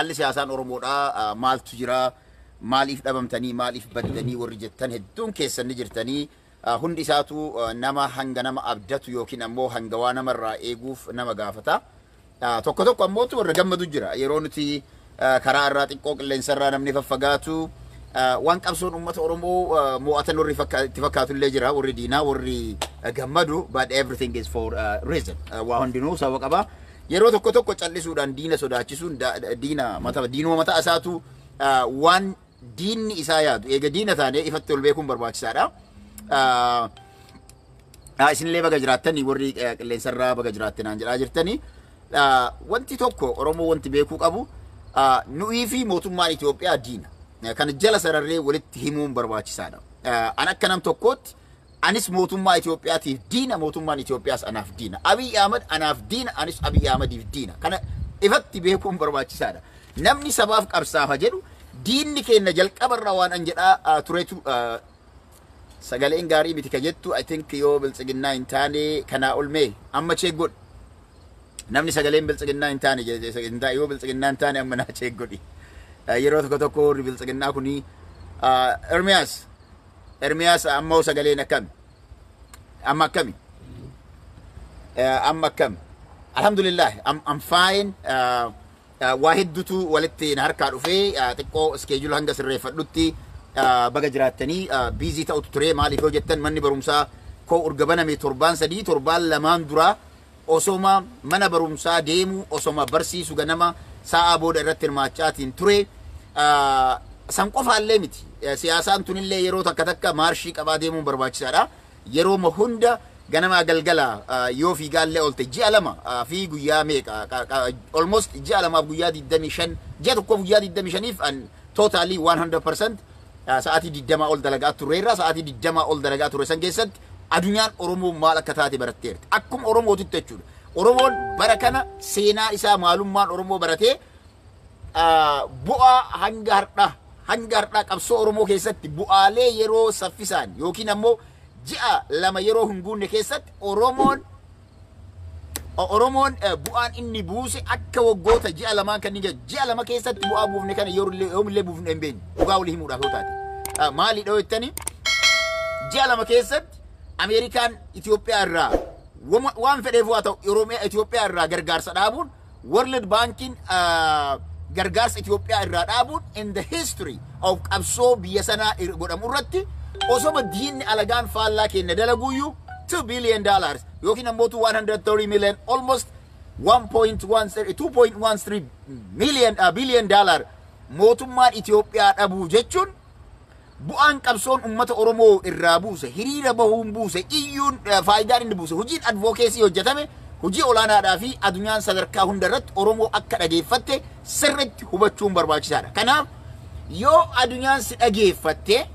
haalli siyaasaan Oromoodhaa maaltu jira maaliif dhabamtanii maaliif baddanii warri jettan hedduun keessan ni jirtanii hundi isaatu nama hanga nama abdatu yookiin ammoo hanga waa namarraa eeguuf nama gaafata. Tokko tokko ammootu warra gammadu jira yeroo nuti karaa irraa xiqqoo qilleensarraa namni faffagaatu waan qabsoon uummata Oromoo mo'atan warri itti fakkaatu illee jira warri diinaa warri gammadu but everything is for reason waa hundinuu sababa qaba. Yeroo tokko tokko callisuudhaan diina sodaachisuun diinuma mataa isaatu waan diinni isaa yaadu eega diina taane ifatti ol beekuun barbaachisaadha. Isinillee baga jiraattanii warri qilleensarraa baga jiraattanaan jedhaa jirtanii wanti tokko Oromoo wanti beekuu qabu nuyi fi mootummaan Itoophiyaa diina kan jala sararree walitti himuun barbaachisaadha. An akka nam tokkootti anis mootummaa Itoophiyaatiif diina mootummaan Itoophiyaas anaaf diina. Abiy Ahmed anaaf diina anis Abiy Ahmediif diina. Kana ifatti beekuun barbaachisaadha. Namni sabaaf qabsaafa jedhu diinni keenya jalqabarraa waan an jedhaa turetu sagaleen gaarii miti ka jettu I think yoo biltsiginnaa hin taane kanaa olmee amma cheeggodhi. Namni sagaleen biltsiginnaa hin taane yoo biltsiginnaa hin taane amma naa cheeggodhi. Yeroo tokko tokko warri biltsiginnaa kuni Ermiyaas ammoo sagaleen akkami? Amma akkami? Amma akkami? Alhamdulillah, I'm fine. Waa hedduutu walitti na harkaa dhufee xiqqoo iskeejula hanga sirreeffadhutti baga jiraattanii biizii ta'utu ture maaliif yoo jettan manni barumsaa koo urga baname torbaan sadii torbaan lamaan dura osoma mana barumsaa deemu osoma barsiisu ganama sa'a booda irratti hirmaachaatiin ture. San qofaallee miti siyaasaan tunillee yeroo takka takka maarshii qabaa deemuun barbaachisaadha. Yeroo hunda ganama galgala yoo fiigaallee oolte ji'a lama fi guyyaa meeqa almost ji'a lamaaf guyyaa 25 ji'a tokkoof guyyaa 25f an totally 100% sa'aatii 20 ol dalagaa turreerra sa'aatii 20 ol dalagaa turre san keessatti adunyaan Oromoo maal akka taate baratteerti. Akkuma Oromootitti jechuudha. Oromoon bara kana seenaa isaa maalummaan Oromoo baratee bu'aa hanga har'aa qabsoo Oromoo keessatti bu'aalee yeroo saffisaan yookiin ammoo ji'a lama yeroo hin guunne keessatti Oromoon bu'aan inni buuse akka waggoota ji'a lamaan kan inni ji'a lama keessatti bu'aa buufne kana yoomillee buufne hin beekne dhugaa walii himuudhaaf yoo taate maali dhoo jettanii ji'a lama keessatti Ameerikaan Itoophiyaa irraa waan fedheef waa ta'u Itoophiyaa irraa gargaarsa dhaabuun World Banking gargaarsa Itoophiyaa irraa dhaabuun in the history of qabsoo biyya sanaa godhamu irratti osoma diinni alagaan faallaa keenya dalaguyyuu $2 billion yookiin ammoo 130 million almost 2.13 billion mootummaan Itoophiyaa dhabuu jechuun bu'aan qabsoon ummata Oromoo irraa buuse hiriira bahuun buuse iyyuun faayidaan inni buuse hojiin advokeesii hojjetame hojii olaanaadhaa fi adunyaan sadarkaa hundarratti Oromoo akka dhageeffatte sirriitti hubachuun barbaachisaadha. Kanaaf yoo adunyaan si dhageeffatte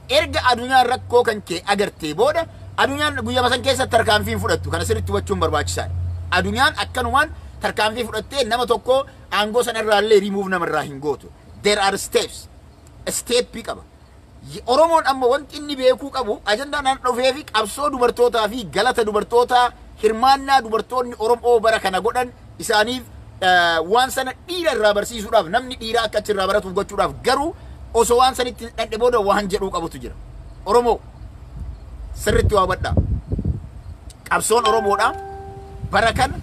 erga adunyaan rakkoo kan kee agartee booda adunyaan guyyaa san keessatti tarkaanfii fudhattu kana sirriitti hubachuun barbaachisaadha. Adunyaan akkanumaan tarkaanfii fudhattee nama tokko aangoo sanarraa illee remove namarraa hin gootu. There are steps. Steppii qaba. Oromoon amma wanti inni beekuu qabu ajandaan aan dhufee fi qabsoo dubartootaa fi galata dubartootaa hirmaannaa dubartoonni Oromoo bara kana godhan isaaniif waan sana dhiira irraa barsiisuudhaaf namni dhiiraa akka achirraa baratuuf gochuudhaaf garuu osoo waan sanitti dhadhe booda waan jedhuu qabutu jira. Oromoo sirriitti waa badhaa. Qabsoon Oromoodha bara kana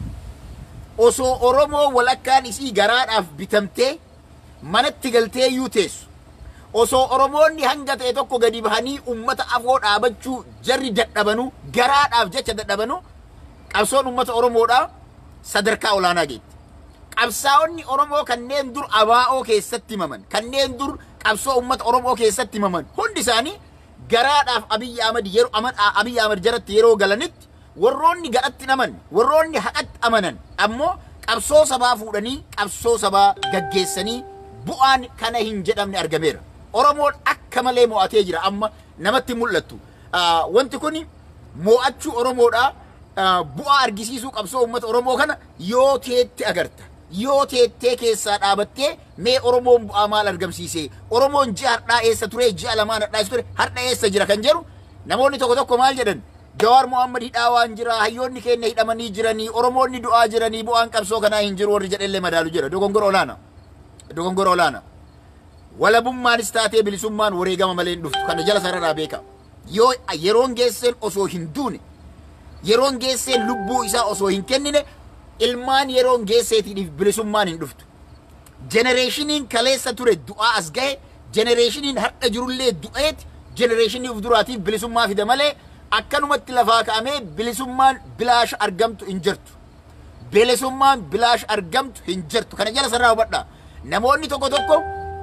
osoo Oromoo walakkaan isii garaadhaaf bitamtee manatti galtee iyyuu teessu. Osoo Oromoonni hanga ta'e tokko gadi bahanii ummata afoo dhaabachuu jarri dadhabanu garaadhaaf jecha dadhabanu qabsoon ummata Oromoodha sadarkaa olaanaa geetti. Qabsaa'onni Oromoo kanneen dur abaa'oo keessatti himaman kanneen dur qabsoo ummata Oromoo keessatti himaman hundi isaanii garaadhaaf Abiy Ahmed jaratti yeroo galanitti warroonni gadhatti naman warroonni haqatti amanan ammoo qabsoo sabaa fuudhanii qabsoo sabaa gaggeessanii bu'aan kana hin jedhamne argameera. Oromoon akka malee mo'atee jira amma namatti mul'attu. Wanti kun mo'achuu Oromoodha bu'aa argisiisuu qabsoo ummata Oromoo kana yoo teetti agarta. Yoo teettee keessaa dhaabattee mee Oromoon bu'aa maal argamsiisee Oromoon ji'a har'aa eessa ture ji'a lamaan har'aa eessa ture har'a eessa jira kan jedhu namoonni tokko tokko maal jedhan Jawaar Mohaammed hidhaa waan jira hayyoonni keenya hidhamanii jiranii Oromoonni du'aa jiranii bu'aan qabsoo kanaa hin jiru warri jedhellee madaalu jira dogongora olaanaa. dogongora olaana. Walabummaanis taatee bilisummaan wareegama malee hin dhuftu kana jala sarara beeka. Yoo yeroon geesseen osoo hin duune yeroon geesseen lubbuu isaa osoo hin kennine ilmaan yeroon geesseetiif bilisummaan hin dhuftu. Generationiin kaleessa ture du'aa as gahe generationiin har'a jirullee du'eeti generationiin uf duraatiif bilisummaa fida malee akkanumatti lafaa ka'amee bilisummaan bilaash argamtu hin jirtu. Bilisummaan bilaash argamtu hin jirtu kana jala sarara hubadhaa. Namoonni tokko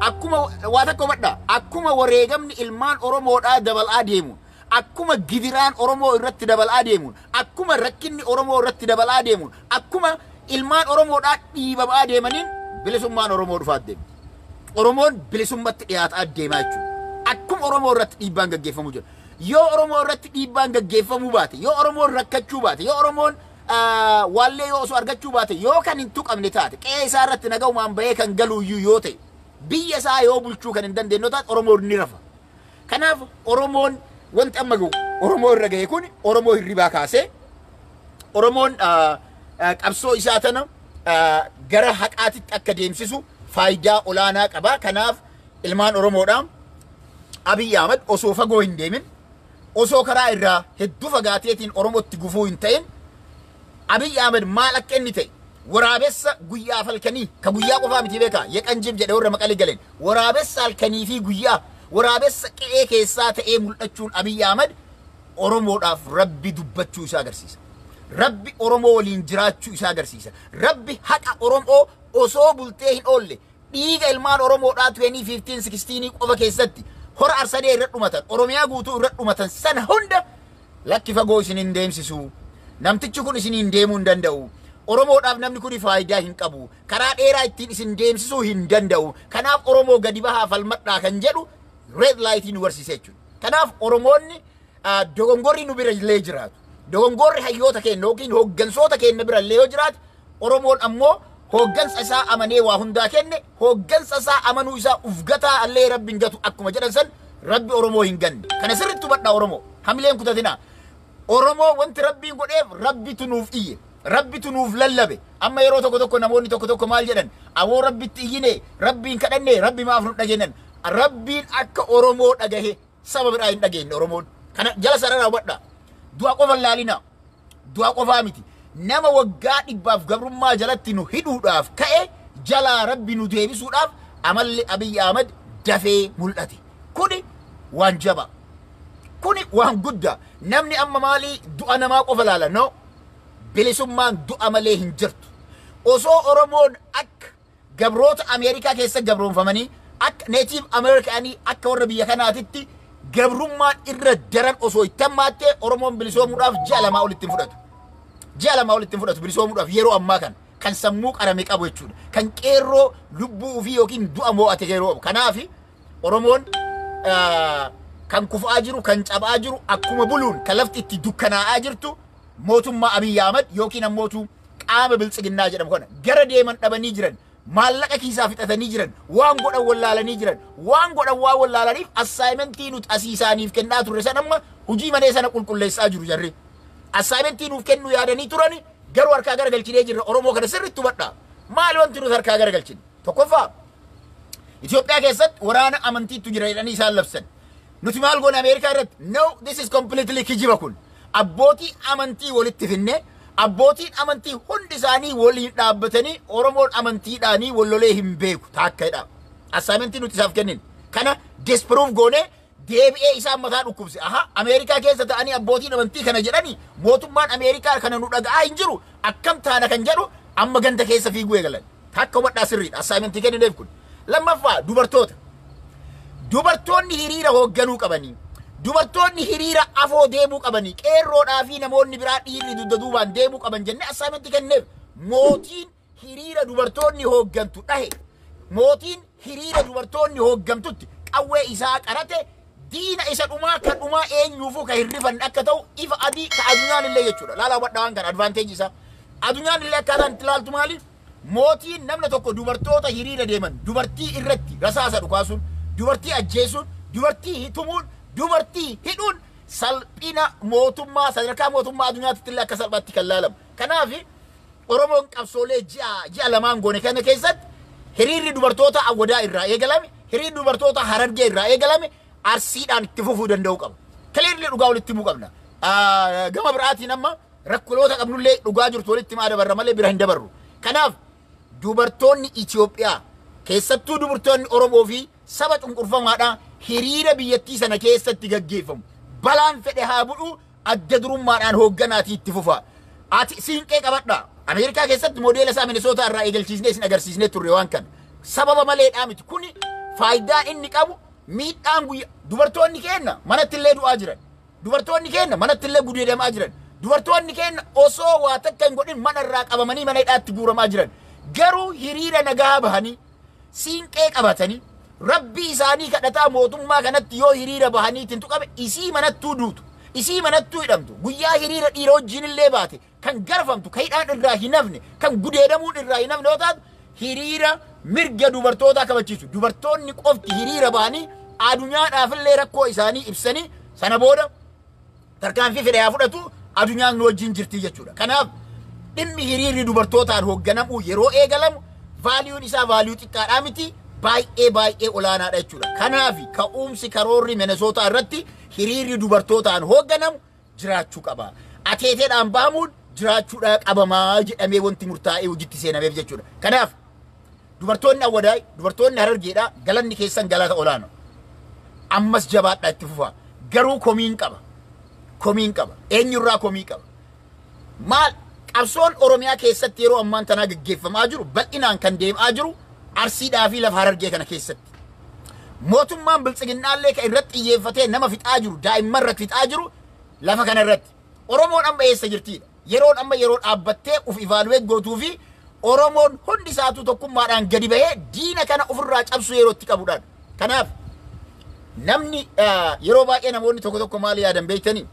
akkuma waa takka hubadhaa akkuma wareegamni ilmaan Oromoodhaa dabalaa deemu akkuma gidiraan Oromoo irratti dabalaa deemu akkuma rakkinni Oromoo irratti dabalaa deemu akkuma ilmaan Oromoodhaa dhiibamaa deemaniin bilisummaan Oromoo dhufaa deemu. Oromoon bilisummatti dhiyaataa deemaa jechuudha. Akkuma Oromoo irratti dhiibbaan gaggeeffamuu jira. Yoo Oromoo irratti dhiibbaan gaggeeffamuu baate yoo Oromoon rakkachuu baate yoo Oromoon wallee yoo osoo argachuu baate yoo kan hin tuqamne taate qe'ee isaa irratti nagaumaan bahee kan galuuyyuu yoo ta'e biyya isaa yoo bulchuu kan hin dandeenye taate Oromoon ni rafa. Kanaaf Oromoon wanti amma gahu Oromoo irra gahe kun Oromoo hirribaa kaasee Oromoon qabsoo isaa tana gara haqaatitti akka deemsisu faayidaa olaanaa qaba. Kanaaf ilmaan Oromoodhaa Abiy Ahmed osoo fagoo hin deemin osoo karaa irraa hedduu fagaateetiin Oromootti gufuu hin ta'in Abiy Ahmed maal akka inni ta'e waraabessa guyyaa falkanii ka guyyaa qofaa miti beekaa yeqanjib jedhe warra maqalee galeen waraabessa halkanii fi guyyaa waraabessa qe'ee keessaa ta'ee mul'achuun Abiy Ahmed Oromoodhaaf Rabbi dubbachuu isaa agarsiisa. Rabbi Oromoo waliin jiraachuu isaa agarsiisa. Rabbi haqa Oromoo osoo bultee hin oolle dhiiga ilmaan Oromoodhaa 2015-16 qofa keessatti hora arsadee irra dhumatan Oromiyaa guutuu irra dhumatan sana hunda lakki fagoo isin hin deemsisu. Namtichi kun isin hin deemuu hin danda'u. Oromoodhaaf namni kun faayidaa hin qabu. Karaa dheeraa ittiin isin deemsisuu hin danda'u. Kanaaf Oromoo gadi bahaa falmadhaa kan jedhu red light nu barsiisee jechuudha. Kanaaf Oromoonni dogongorri nu bira illee jiraatu. Dogongorri hayyoota keenya yookiin hooggansoota keenya bira illee yoo jiraatu Oromoon ammoo hooggansa isaa amanee waa hundaa kenne hooggansa isaa amanuu isaa ufgataa allee Rabbi hin gatu akkuma jedhan san Rabbi Oromoo hin ganne. Kana sirriitti hubadhaa Oromoo hamileen kutatinaa. Oromoo wanti Rabbiin godheef Rabbitu nuuf iyye. Rabbitu nuuf lallabe. Amma yeroo tokko namoonni tokko maal jedhan? Awoo Rabbitti iyyine, Rabbiin kadhanne, Rabbi maaf nu dhageenan. Rabbiin akka Oromoo dhagahe saba biraa hin dhageenye Oromoon. Kana jala sarara hubadhaa. Du'a qofa laalina. Du'a qofaa miti. Nama waggaa dhibbaaf gabrummaa jalatti nu hidhuudhaaf ka'e jalaa Rabbi nu deebisuudhaaf amalli Abiy Ahmed dafee mul'ate. Kuni waan jabaa. Kuni waan guddaa. Namni amma maalii du'a namaa qofa laala? No. Bilisummaan du'a malee hin jirtu. Osoo Oromoon akka gabroota Ameerikaa keessa gabroonfamanii akka Native Amerikaanii akka warra biyya kanaatitti gabrummaan irra daran osoo itti hammaattee Oromoon bilisoomuudhaaf ji'a lamaa olitti hin fudhatu. Ji'a lamaa olitti hin fudhatu bilisoomuudhaaf yeroo ammaa kan sammuu qarame qabu jechuudha. Kan qeerroo lubbuu ofii yookiin du'a moo'ate yeroo qabu. Kanaaf Oromoon kan kufaa jiru kan cabaa jiru akkuma buluun kan lafti itti dukkanaa'aa jirtu mootummaa Abiy Ahmed yookiin ammootu qaama biltsiginnaa jedhamu kana gara deeman dhabanii jiran maallaqa kiisaa fixatanii jiran waan godhan wallaalanii jiran waan godhan waa wallaalaniif assaayimentii nuti asiisaaniif kennaa turre san amma hujii malee sana qulqulleessaa jiru jarri. Assaayimentii nuuf kennuu yaadanii turani garuu harkaa gara galchinee jirra. Oromoo kana sirriitti hubadhaa. Maali wanti nuti harkaa gara galchine? Tokkoffaa Itoophiyaa keessatti waraana amantiitu jira jedhanii isaan labsan. Nuti maal goone Ameerikaa irratti? No, this is completely kijiba kun. Abbootii amantii walitti finne abbootiin amantii hundi isaanii waliin dhaabbatanii Oromoon amantiidhaanii wallolee hin beeku taakkaidha. Assaayimentii nuti isaaf kennin. Kana disprove goone deebi'ee isaan mataa dhukkubse. Aha, Ameerikaa keessa ta'anii abbootiin amantii kana jedhanii mootummaan Ameerikaa kana nu dhaga'aa hin jiru akkam taana kan jedhu amma ganda keessa fiiguu eegalan. Takka hubadhaa sirriidha. Assaayimentii kennineef kun. Lammaffaa dubartoota. Dubartoonni hiriira hoogganuu qabanii. Dubartoonni hiriira afoo deemuu qabanii. Qeerroodhaa fi namoonni biraa dhiirri dugda duubaan deemuu qaban jennee assaayimentii kenneef. Mootiin hiriira dubartoonni hooggantu dhahe. Mootiin hiriira dubartoonni hooggantutti qawwee isaa qarate diina isa dhumaa kan dhumaa eenyuufuu ka hirrifan akka ta'u ifa adii ka adunyaan illee jechuudha. Laalaa hubadhaa waan kana advaanteejii isaa. Adunyaan illee akkaataan itti ilaaltu maali? Mootiin namna tokko dubartoota hiriira deeman dubartii irratti rasaasa dhukaasuun dubartii ajjeesuun dubartii tumuun dubartii hidhuun salphina mootummaa sadarkaa mootummaa adunyaatti illee akka salphaatti kan laalamu. Kanaaf Oromoon qabsoolee ji'a lamaan goone kana keessatti hiriirri dubartoota awwadaa irraa eegalame, hiriirri dubartoota harargee irraa eegalame arsiidhaan itti fufuu danda'u qaba. Kaleerri dhugaa walitti himuu qabna. Gama biraatiin amma rakkoloota qabnullee dhugaa jirtu walitti himaa dabarra malee bira hin dabarru. Kanaaf dubartoonni Itoophiyaa keessattuu dubartoonni Oromoo fi saba cunqurfamaadhaa hiriira biyyattii sana keessatti gaggeeffamu. Balaan fedhe haa bu'u adda durummaadhaan hoogganaatii itti fufa. Ati siinqee qabadhaa. Ameerikaa keessatti modeela isaa Minnesota irraa eegalchiisnee isin agarsiisnee turre waan kana. Sababa maleedhaa miti. Kuni faayidaan inni qabu miidhaan guyyaa dubartoonni keenya manatti illee du'aa jiran. Dubartoonni keenya manatti illee gudeedamaa jiran. Dubartoonni keenya osoo waa takka hin godhin mana irraa qabamanii mana hidhaatti guuramaa jiran. Garuu hiriira nagaa bahanii siinqee qabatanii rabbii isaanii kadhataa mootummaa kanatti yoo hiriira bahaniitiin tuqame isii manattuu duutu. Isii manattuu hidhamtu. Guyyaa hiriira dhiira wajjin illee baate kan garfamtu kan hidhaan irraa hin hafne kan gudeedamuun irraa hin hafne yoo taatu hiriira mirga dubartootaa kabachiisu. Dubartoonni qofti hiriira bahanii addunyaadhaafillee rakkoo isaanii ibsanii sana booda tarkaanfii fedhe haa fudhatu addunyaan nu wajjin jirti jechuudha. Kanaaf dhimmi hiriirri dubartootaan hoogganamu yeroo eegalamu vaaliyuun isaa vaaliyuu xiqqaadhaa miti baay'ee olaanaadha jechuudha. Kanaaf ka'umsi karoorri Minnesota irratti hiriirri dubartootaan hoogganamu jiraachuu qaba. Ateeteedhaan baamuun jiraachuudha qabamaa jedhamee wanti murtaa'ee hojiitti seenameef jechuudha. Kanaaf dubartoonni awwadaay dubartoonni harargeedhaa galanni keessan galata olaanaa. Ammas jabaadhaa itti fufaa. Garuu komiin qaba. Komiin qaba. Eenyurraa komii qaba. Maal qabsoon Oromiyaa keessatti yeroo ammaan tanaa gaggeeffamaa jiru bal'inaan kan deemaa jiru arsiidhaa fi lafa harargee kana keessatti. Mootummaan biltsiginnaallee kan irratti xiyyeeffatee nama fixaa jiru daa'imman irratti fixaa jiru lafa kana irratti. Oromoon amma eessa jirtiidha? Yeroon amma yeroo dhaabbattee uf ivaaluweet gootuu fi Oromoon hundi isaatu tokkummaadhaan gadi bahee diina kana ofirraa cabsu yerootti qabuudhaan. Kanaaf namni yeroo baay'ee namoonni tokko maal yaadan beektanii?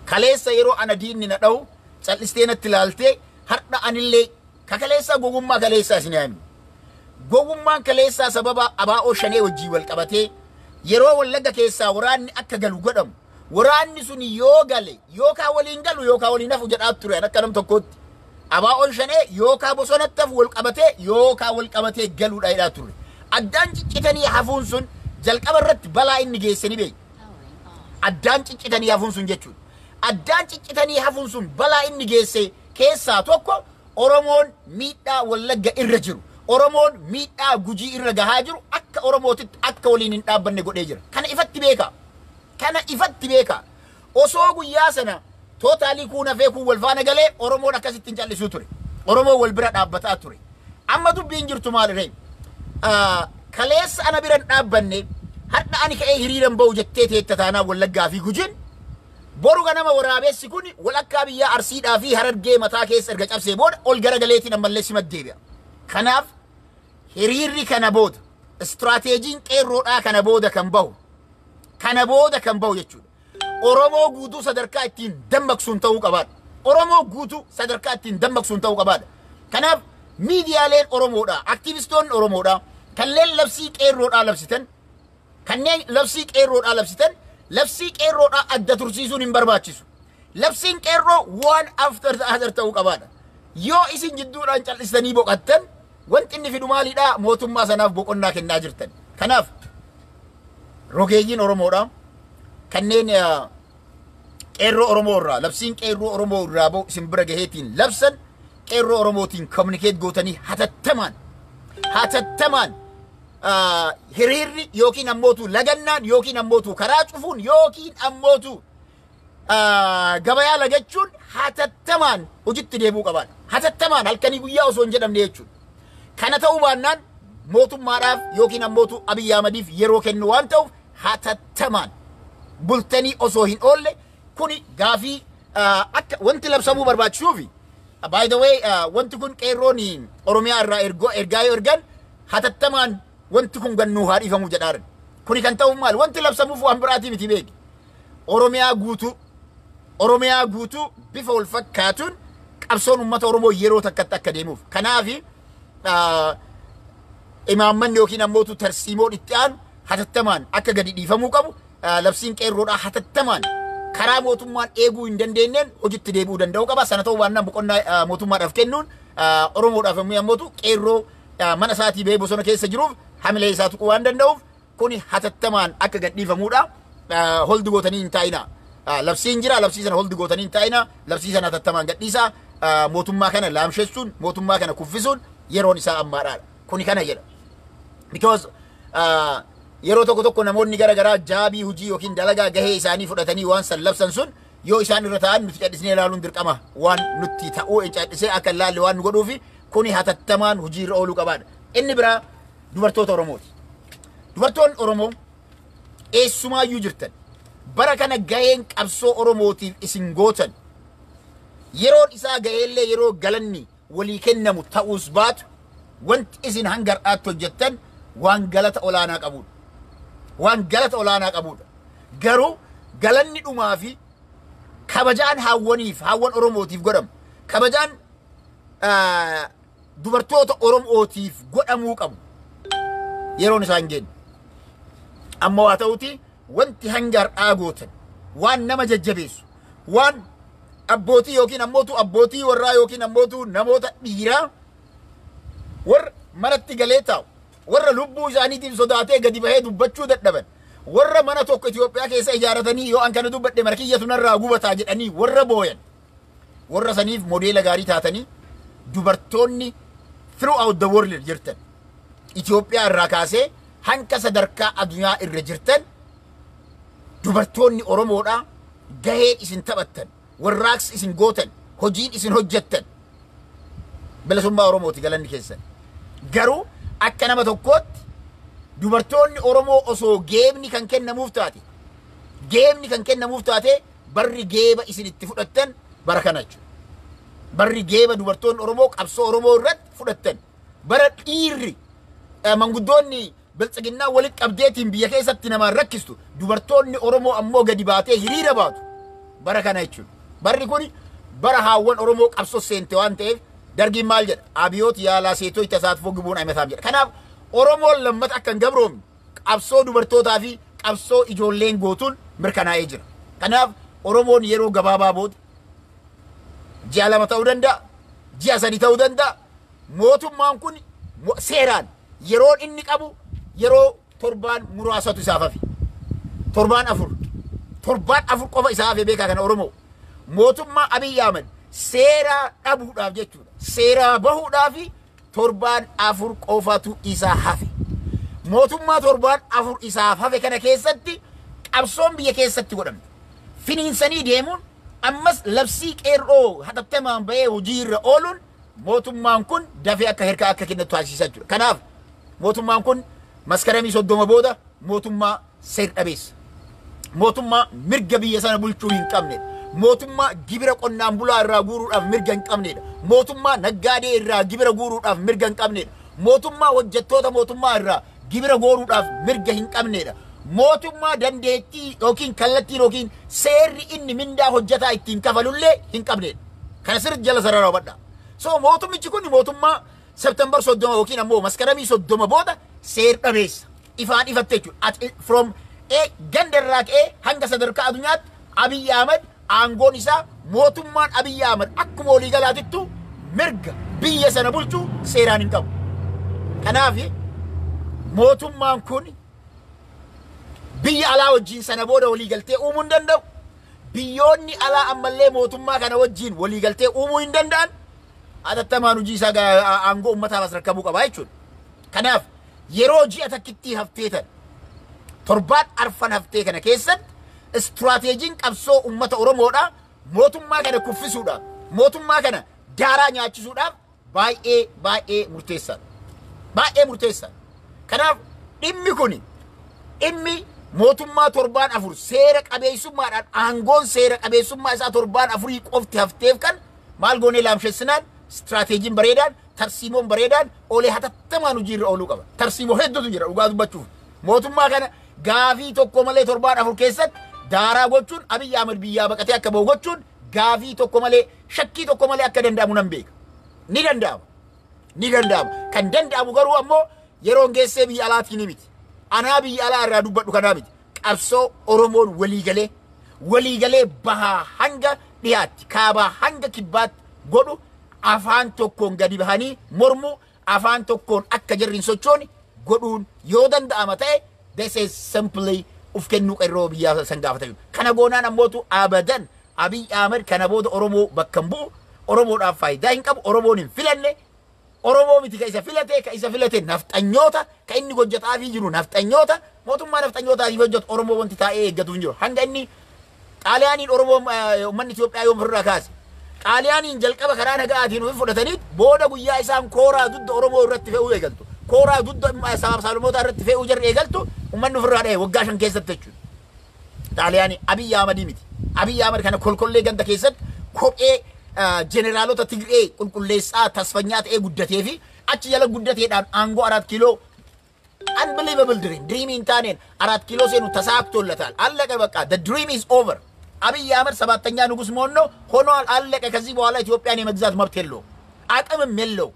Kaleessa yeroo ana diinni na dha'u cal'istee natti ilaaltee har'a anillee kakaleessa gogummaa kaleessaa isin yaa'imne. Gogummaan kaleessaa sababa abaa'oo shanee wajjii wal qabatee yeroo wallagga keessaa waraanni akka galu godhamu. Waraanni sun yoo gale yookaan waliin galu yookaan waliin hafu jedhaa ture akka nam tokkotti. Abaa'oon shanee yookaan bosonatti hafu wal qabatee yookaan wal qabatee galuudha jedhaa ture. Addaan ciccitanii hafuun sun jalqaba irratti balaa inni geesse ni beeku. Addaan ciccitanii hafuun sun jechuudha. Addaan ciccitanii hafuun sun balaa inni geesse keessaa tokko Oromoon miidhaa wallagga irra jiru. Oromoon miidhaa gujii irra gahaa jiru akka Oromootitti akka waliin hin dhaabbanne godhee jira. Kana ifatti beeka. Kana ifatti beeka. Osoo guyyaa sana tootaalii kuun hafee kun wal faana galee Oromoon akkasitti hin callisuu ture. Oromoon wal bira dhaabbataa ture. Amma dubbiin jirtu maalirree? Kaleessa ana bira hin dhaabbanne har'a ani ka'ee hiriiran ba'u jettee teetta taanaa wallaggaa fi gujiin boru ganama waraabessi kun walakkaa biyyaa arsiidhaa fi harargee mataa keessa erga cabsee booda ol gara galeetiin ammallee simat deebi'a. Kanaaf hiriirri kana booda istiraateejiin qeerroodhaa kana booda kan bahu jechuudha. Oromoo guutuu sadarkaa ittiin dammaqsuun ta'uu qabaadha. Oromoo guutuu sadarkaa ittiin dammaqsuun ta'uu qabaadha. Kanaaf miidiyaaleen Oromoodhaa, aktiivistoonni Oromoodhaa kanneen labsii qeerroodhaa labsii qeerroodhaa adda tursiisuun hin barbaachisu. Labsiin qeerroo waan after the other ta'uu qabaadha. Yoo isin jidduudhaan cal'istanii boqattan wanti inni fidu maalidhaa mootummaa sanaaf boqonnaa kennaa jirtan. Kanaaf rogeeyyiin Oromoodhaa kanneen qeerroo Oromoo irraa labsiin qeerroo Oromoo irraa ba'u isin bira gaheetiin labsan qeerroo Oromootiin communicate gootanii hatattamaan hiriirri yookiin ammootu lagannaan yookiin ammootu karaa cufuun yookiin ammootu gabayaa lagachuun hatattamaan hojiitti deebi'uu qabaadha. Hatattamaan halkanii guyyaa osoo hin jedhamne jechuudha. Kana ta'uu baannaan mootummaadhaaf yookiin ammootu Abiyyi Ahmadiif yeroo kennu waan ta'uuf hatattamaan bultanii osoo hin oolle kuni gaafii akka wanti labsamuu barbaachisuufi. By the way wanti kun qeerroon Oromiyaa irraa ergaa yoo ergan hatattamaan wanti kun gannuu haa dhiifamuu jedhaaran. Kuni kan ta'u maal wanti labsamuuf waan biraatii miti beeki. Oromiyaa guutuu bifa wal fakkaatuun qabsoon uummata Oromoo yeroo takkatti akka deemuuf. Kanaafi imaammanni yookiin ammootu tarsiimoon itti aanu hatattamaan akka gadi dhiifamuu qabu. Labsiin qeerroodhaa hatattamaan karaa mootummaan eeguu hin dandeenyeen hojiitti deebi'uu danda'uu qaba. Sana ta'uu baannaan boqonnaa mootummaadhaaf kennuun Oromoodhaaf yommuu ammootu qeerroo mana isaatii ba'ee bosona keessa jiruuf hamilee isaa tuquu waan danda'uuf kuni hatattamaan akka gadhiifamuudha. Holdi gootanii hin taa'ina. Labsiin jira, labsii sana holdi gootanii hin taa'ina. Labsii sana hatattamaan gadhiisaa. Mootummaa kana laamsheessuun, mootummaa kana kuffisuun yeroon isaa ammaadhaadha. Kuni kana jedha. Because yeroo tokko tokko namoonni gara garaa jaabii hojii yookiin dalagaa gahee isaanii fudhatanii waan san labsan sun yoo isaan irra ta'an nuti cadhisnee ilaaluun dirqama waan nutti ta'uu cadhisee akka ilaalle waan nu godhuufi kuni hatattamaan hojii irra ooluu qabaadha. Inni biraa dubartoota Oromooti. Dubartoonni Oromoo eessumaayyuu jirtan bara kana gaheen qabsoo Oromootiif isin gootan yeroon isaa gaheellee yeroo galanni walii kennamu ta'uus baatu wanti isin hanga har'aatti hojjettan waan galata olaanaa qabudha. Waan galata olaanaa qabudha. Garuu galanni dhumaa fi kabajaan hawwan Oromootiif godhamu kabajaan dubartoota Oromootiif godhamuu qabu yeroon isaan geenye. Amma waa ta'uti wanti hanga har'aa gootan waan nama jajjabeessu waan abbootii yookiin ammootu abbootii warraa yookiin ammootu namoota dhiiraa warra manatti galee taa'u warra lubbuu isaaniitiif sodaatee gadi bahee dubbachuu dadhaban warra mana tokko Itoophiyaa keessa ijaaratanii yoo an kana dubbadhe markiyya tunarraa gubataa jedhanii warra booyan warra saniif modeela gaarii taatanii dubartoonni throughout the world jirtan Itoophiyaa irraa kaasee hanka sadarkaa addunyaa irra jirtan dubartoonni Oromoodhaa gahee isin taphattan warraaqsi isin gootan hojiin isin hojjettan bilisummaa Oromooti galanni keessan. Garuu akka nama tokkootti dubartoonni Oromoo osoo geebni kan kennamuuf taate barri geeba isin itti fudhattan bara kana jechuudha. Barri geeba dubartoonni Oromoo qabsoo Oromoo irratti fudhattan bara dhiirri manguddoonni biltsiginnaa walitti qabdeetiin biyya keessatti namaan rakkistu dubartoonni Oromoo ammoo gadi baatee hiriira baatu bara kana jechuudha. Barri kuni bara hawwan Oromoo qabsoo seente waan ta'eef dargiin maal jedha abiyoot yaalaa seetoo itti tasaatufoo gibuun ayimataaf jedha. Kanaaf Oromoon lammata akka hin gabroomne qabsoo dubartootaa fi qabsoo ijoolleen gootuun mirkanaa'ee jira. Kanaaf Oromoon yeroo gabaabaa booda ji'a 2 ta'uu danda'a, ji'a 3 ta'uu danda'a. Mootummaan kun seeraan yeroon inni qabu yeroo torbaan muraasatu isaaf hafe. Torbaan afur qofa isaaf hafe beekaa kana Oromoo. Mootummaa Abiy Ahmed seera dhabuudhaaf jechuudha. Seera bahuudhaaf torbaan 4 qofatu isaa hafe. Mootummaa torbaan 4 isaaf hafe kana keessatti qabsoon biyya keessatti godhamte. Finiinsanii deemuun ammas labsii qeerroo hatattamaan bahee hojii irra ooluun mootummaan kun dafee akka hirkaa akka kennu taasisaa jira. Kanaaf mootummaan kun maskaramii 30 booda mootummaa seer dhabeessa. Mootummaa mirga biyya sana bulchuu hin qabne. Mootummaa gibira qonnaan bulaa irraa guuruudhaaf mirga hin qabnedha. Mootummaa naggaadee irraa gibira guuruudhaaf mirga hin qabnedha. Mootummaa hojjettoota mootummaa irraa gibira guuruudhaaf mirga hin qabnedha. Mootummaa dandeettii yookiin kallattii yookiin seerri inni mindaa hojjetaa ittiin kafalullee hin qabnedha. Kana sirriitti jala sarara hubadhaa. So mootummichi kun mootummaa September 30 yookiin ammoo maskaramii 30 booda seer dhabeessa. Ifaan ifatte jechuudha. From gandarraa ka'ee hanga sadarkaa addunyaatti Abiy Ahmed aangoon isaa mootummaan Abiy Ahmed akkuma walii galaatittu mirga biyya sana bulchuu seeraan hin qabu. Kanaaf mootummaan kun biyya alaa wajjin sana booda walii galtee uumuu hin danda'u. Biyyoonni alaa ammallee mootummaa kana wajjin walii galtee uumuu hin danda'an. Hatattamaan hojii isaa aangoo ummataaf as rakkabuu qaba jechuudha. Kanaaf yeroo ji'a takkitti hafteetan torbaan arfan haftee kana keessatti istirateejiin qabsoo ummata Oromoodhaa mootummaa kana kuffisuudhaaf mootummaa kana daaraa nyaachisuudhaaf baay'ee murteessaadha. Baay'ee murteessaadha. Kanaaf dhimmi mootummaa torbaan 4 seera qabeessummaadhaan aangoon seera qabeessummaa isaa torbaan 4 qofti hafteef kan maal goonee laamsheessinaan istirateejiin bareedaan tarsiimoon bareedaan olee hatattamaan hojiirra ooluu qaba. Tarsiimoo hedduutu jira dhugaa dubbachuuf. Mootummaa kana gaafii tokko malee torbaan 4 keessatti daaraa gochuun Abiy Ahmed biyyaa baqatee akka bahu gochuun gaafii tokko malee shakkii tokko malee akka danda'amu nan beeka. Ni danda'ama. Kan danda'amu garuu ammoo yeroon geessee biyya alaatii ni miti. Anaa biyya alaa irraa dubbadhu kanaa miti. Qabsoo Oromoon waliigalee bahaa hanga dhiyaatti kaabaa hanga kibbaatti godhu afaan tokkoon gadi bahanii mormu afaan tokkoon akka jarriin sochooni godhuun yoo danda'ama ta'e this is simply uf kennu qerroo biyyaa san gaafatayu kana goonaan ammootu abadan Abiy Ahmed kana booda Oromoo bakka bu'u Oromoodhaaf faayidaa hin qabu Oromoon hin filanne Oromoo miti ka isa filate nafxanyoota ka inni hojjetaa fi jiru nafxanyoota mootummaa nafxanyootaa fi hojjetu Oromoo wanti taa'ee eeggatu hin jiru hanga inni Xaaliyaaniin Oromoo uummanni Itoophiyaa yoom ofirraa kaase Xaaliyaaniin jalqaba karaa nagaatiin ofi fudhatanii booda guyyaa isaan kooraa dudda Oromoo irratti fe'uu eegaltu kooraa dudda saalmoota irratti fe'uu jarri eegaltu uummanni ofirraa dha'e waggaa 5 keessatti jechuudha Xaaliyaanii Abiy Ahmed miti Abiy Ahmed kana kolkollee ganda keessatti kophee generaalota Tigree qulqulleessaa tasfanyaa ta'ee guddatee fi achi jala guddateedhaan aangoo 4 kiiloo unbelievable dream in taaneen 4 kiiloo seenu tasaaktollataan allaqe bakka the dream is over Abiy Ahmed ሰባተኛ ንጉስ መሆን ነው ሆኗል አለቀ ከዚህ በኋላ ኢትዮጵያን የመግዛት መብት የለው አቅምም የለው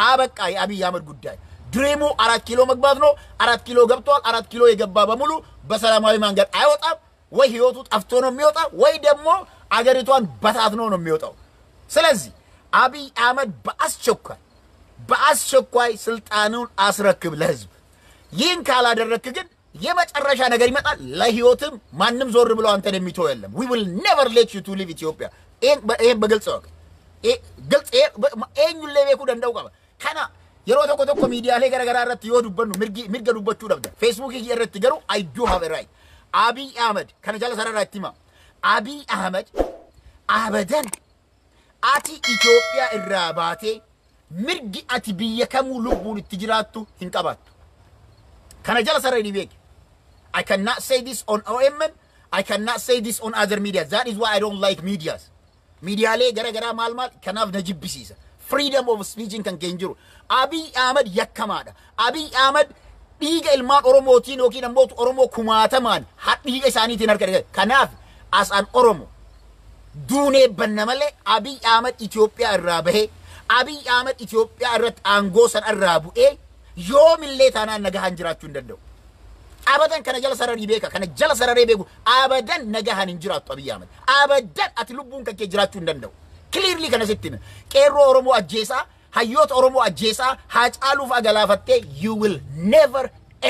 አበቃ የአቢይ አህመድ ጉዳይ ድሪሙ 4 ኪሎ መግባት ነው 4 ኪሎ ገብቷል 4 ኪሎ የገባ በሙሉ በሰላማዊ መንገድ አይወጣም ወይ ህይወቱ ጠፍቶ ነው የሚወጣ ወይ ደግሞ አገሪቷን በታትኖ ነው የሚወጣው ስለዚህ አቢይ አህመድ በአስቸኳይ ስልጣኑን አስረክብ ለህዝብ ይህን ካላደረክ ግን የመጨረሻ ነገር ይመጣል ለህይወትም ማንንም ዞር ብሎ አንተን የሚተው የለም we will never let you to leave Ethiopia ይሄን በግልጽ ወቅ ግልጽ ኤኙ ለቤኩ ደንደው ቀባ ከና የሮተ ኮተኮ ሚዲያ ላይ ገረገራረት ይወዱበት ነው ሚርገዱበቹ ደብደ ፌስቡክ ይየረት ገሩ I do have a right Abiy Ahmed ከነ ጃለ ሰራራቲማ Abiy Ahmed አበደን አቲ ኢትዮጵያ እራባቴ mirgi ati biyya kamu lubbuun itti jiraattu hin qabaattu kana jala sarari beek I cannot say this on OMN I cannot say this on other media that is why I don't like medias media le gara mal kanaaf najibbisiisa freedom of speech kan kenjiru Abiy Ahmed yakkamada Abiy Ahmed dhiiga ilmaan Oromootiin yookiin ammoo Oromoo kumaatamaan dhiiga isaaniitiin harka kanaaf as an Oromo duunee bannamale Abiy Ahmed Itoophiyaa irraa bahee Abiy Ahmed Itoophiyaa irratti aangoo san irraa bu'ee yoomillee taanaan nagahan jiraachuu hin danda'u abadan kana jala sarari beeka kana jala sararee beeku abadan nagahan hin jiraattu Abiy Ahmed abadan ati lubbuun kan kee jiraachuu hin danda'u clearly kana sittin qeerroo Oromoo ajjeesaa hayyoota Oromoo ajjeesaa Haacaaluuf agalaafattee you will never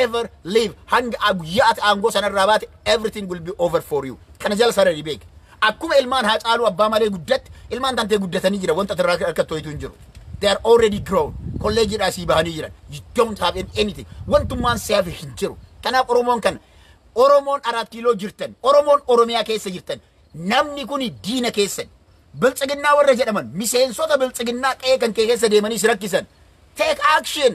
ever live hanga guyyaa ati aangoo san irraa baate everything will be over for you kana jala sarari beeka akkuma ilmaan Haacaaluu abbaa malee guddatti ilmaan tantee guddatanii jira wanta irraa harkatoo hituu hin jiru they are already grown college dhaasii bahanii jiran you don't have anything wantummaan siyaaf hin jiru kanaaf Oromoon kan Oromoon 4 kiiloo jirtan Oromoon Oromiyaa keessa jirtan namni kuni diina keessan biltsiginnaa warra jedhaman miseensota biltsiginnaa qe'ee kan keessa deemanii sirakkisan take action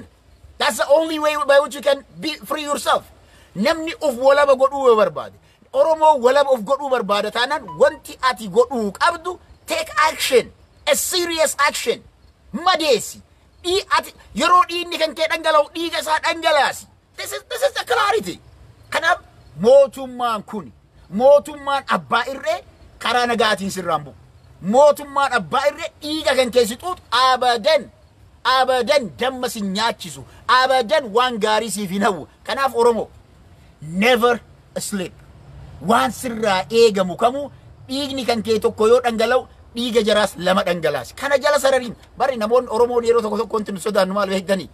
that's the only way by which you can be free yourself namni of walaba godhuu barbaade Oromoo walaba of godhuu barbaada taanaan wanti ati godhuu qabdu take action a serious action madeesi ati yeroo dhiigni kan kee dhangala'u dhiiga isaa dhangalaasi this is the clarity kanaaf mootummaan abbaa irree karaa nagaatiin sirraan bu'u mootummaan abbaa irree dhiiga kan kee sixuut abadan damma si nyaachisu abadan waan gaarii siif hin hawwu kanaaf Oromoo never sleep waan sirraa eegamu kamuu dhiigni kan kee tokko yoo dhangala'u dhiiga jaraas lama dhangalaasi kana jala sarariin bari namoonni Oromoo yeroo tokko wanti sodaannu maal beektanii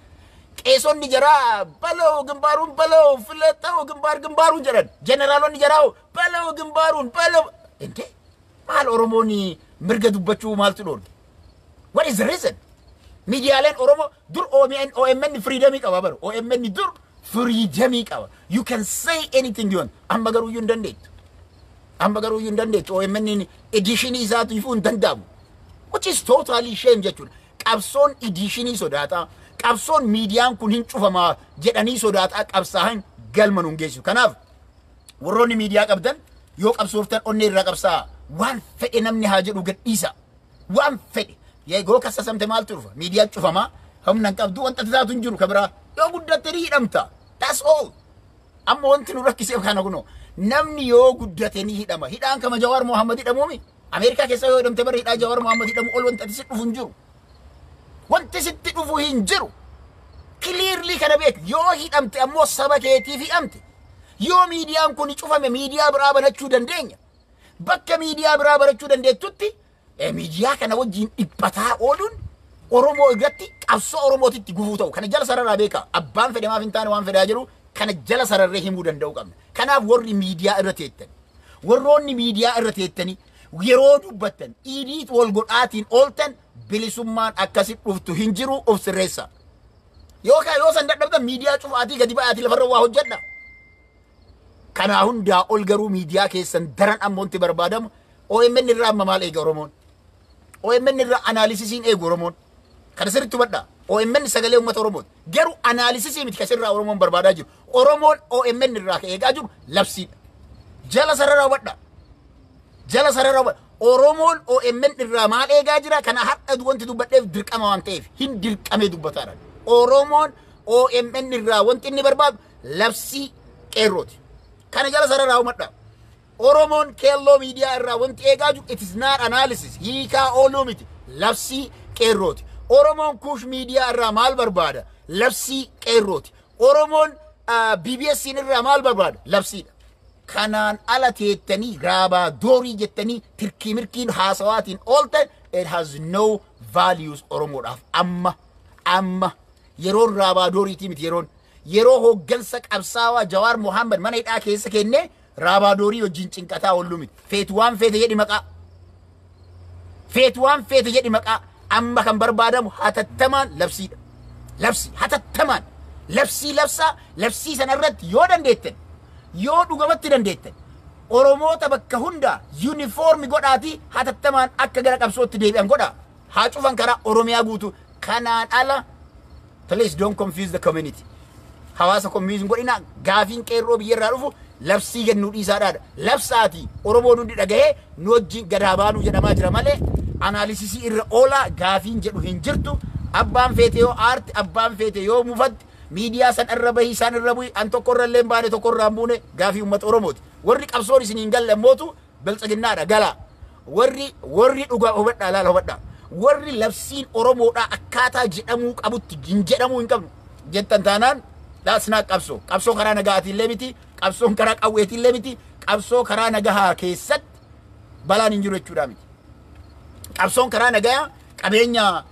qeesonni jaraa baloo gimbaruun filatoo gimbaruun jedhan generaalonni jaraa baloo gimbaruun baloo ente maal Oromooni mirga dubbachuu maaltu dhoorge what is the reason miidiyaaleen Oromoo dur OMN freedom qaba baro OMN dur freedom qaba you can say anything you want amma garuu you hin dandeettu OMN edition isaatu ifuu hin danda'amu which is totally shame jechuudha qabsoon editionii sodaata qabsoon miidiyaan kun hin cufamaa jedhanii sodaata qabsaahan galma nun geessu kanaaf warroonni miidiyaa qabdan yoo qabsooftan onnee irraa qabsaa waan fedhe namni haa jedhu gadhiisa waan fedhe yeegoo kasasamte maal turfa miidiyaa cufamaa humna qabdu wanta taatu hin jiru kabira yoo guddatte hidhamta that's all amma wanti nu rakkiseef kana kuno namni yoo guddatte ni hidhama hidhaan kama Jawaar Mohammed hidhamuumi Ameerikaa keessa yoo hidhamte bara hidhaa Jawaar Mohammed hidhamu ol wanta sitti dhufu hin jiru wanti sitti dhufu hin jiru clearly kana beek yoo hidhamte ammoo saba keetiif hidhamte yoo miidiyaan kun cufame miidiyaa biraa banachuu dandeenya bakka miidiyaa biraa banachuu dandeettutti miidiyaa kana wajjin dhiphataa ooluun Oromoo irratti qabsoo Oromootitti gufuu ta'u kana jala sararraa beeka. Abbaan fedhe maaf hin taane waan fedhaa jiru kana jala sararree himuu danda'u qabna. Kanaaf warri miidiyaa irra teettan warroonni miidiyaa irra teettanii yeroo dubbattan idiit wal godhaatiin ooltan bilisummaan akkasitti dhuftu hin jiru of sirreessa. Yoo san dadhabdan miidiyaa cufaatii gadi ba'aatii lafarra waa hojjedha. Kana hundaa ol garuu miidiyaa keessan daran ammoonti barbaadamu OMN irraa amma maal eega Oromoon? OMN irraa anaalisisiin eegu Oromoon. Kana sirriitti hubadhaa. OMN sagalee uummata Oromooti. Garuu anaalisisii miti kasirraa Oromoon barbaadaa jiru. Oromoon OMN irraa ka eegaa jiru labsiidha. Jala sarara hubadhaa. Jala sarara hubadhaa. Oromoon OMN irraa maal eegaa jira? Kana har'a wanti dubbadheef dirqama waan ta'eef hin dirqamee dubbataadha. Oromoon OMN irraa wanti inni barbaadu labsii qeerrooti. Kana jala sarara hubadhaa. Oromoon keelloo miidiyaa irraa wanti eegaa jiru it is not analysis. Hiikaa ooluu miti. Labsii qeerrooti. Oromoon kuush miidiyaa irraa maal barbaada? Labsii qeerrooti. Oromoon BBS irraa maal barbaada? Labsiidha. Kanaan ala teettanii raabaa doorii jettanii tirkii mirkiin haasawaatiin ooltan it has no values Oromoodhaaf. Amma yeroon raabaa dooriitii miti yeroo hooggansa qabsaawaa Jawaar Mohaammed mana hidhaa keessa kennee raabaa doorii wajjin cinqataa ooluu miti. Feetu waan feete jedhi maqaa. Feetu waan feete jedhi maqaa. Amma kan barbaadamu hatattamaan labsiidha. Labsi hatattamaan labsii sanarratti yoo dandeettan yoo dhugamatti dandeettan Oromoota bakka hunda uniformi godhaati hatattamaan akka gara qabsootti deebi'an godha. Haa cufan karaa Oromiyaa guutuu. Kanaan ala please don't confuse the community. Hawaasa communism godhina gaafiin qeerroo biyyarraa dhufu labsii gannuu dhiisaadhaadha. Labsaati Oromoon hundi dhagahee nu wajjin gadaa baanuu jedhamaa jira malee analysis irra oola gaafiin jedhu hin jirtu. Abbaan feete yoo aarti abbaan feete yoo mufatti miidiyaa san irra bahi san irra bu'i an tokko irra illee baane tokko irraa buune gaafii uummata Oromooti. Warri qabsoon isiniin galle mootu bilchaginnaadha gala. Warri dhugaa hubadhaa laala hubadhaa. Warri labsiin Oromoodhaa akkaataa jedhamuu qabutti jedhamuu hin qabnu jettan taanaan laasnaa qabsoo karaa nagaatiin illee miti qabsoon karaa qawweetiin illee miti qabsoo karaa nagahaa keessatti balaan hin jiru jechuudha miti. Qabsoon karaa nagaa qabeenya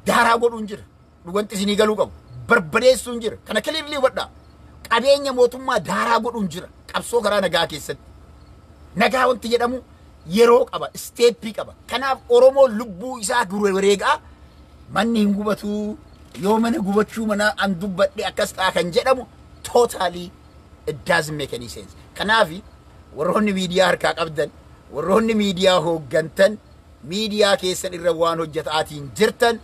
daaraa godhuun jira. Dhuganti isinii galuu qabu. Barbadeessuun jira. Kana kilirlii hubadhaa. Qabeenya mootummaa daaraa godhuun jira. Qabsoo karaa nagaa keessatti. Nagaa wanti jedhamu yeroo qaba. Isteeppii qaba. Kanaaf Oromoon lubbuu isaa wareegaa manni hin gubatu yoo mana gubachuu mana an dubbadhe akkas ta'a kan jedhamu totally it doesn't make any sense. Kanaaf warroonni miidiyaa harkaa qabdan warroonni miidiyaa hooggantan miidiyaa keessan irra waan hojjetaatiin jirtan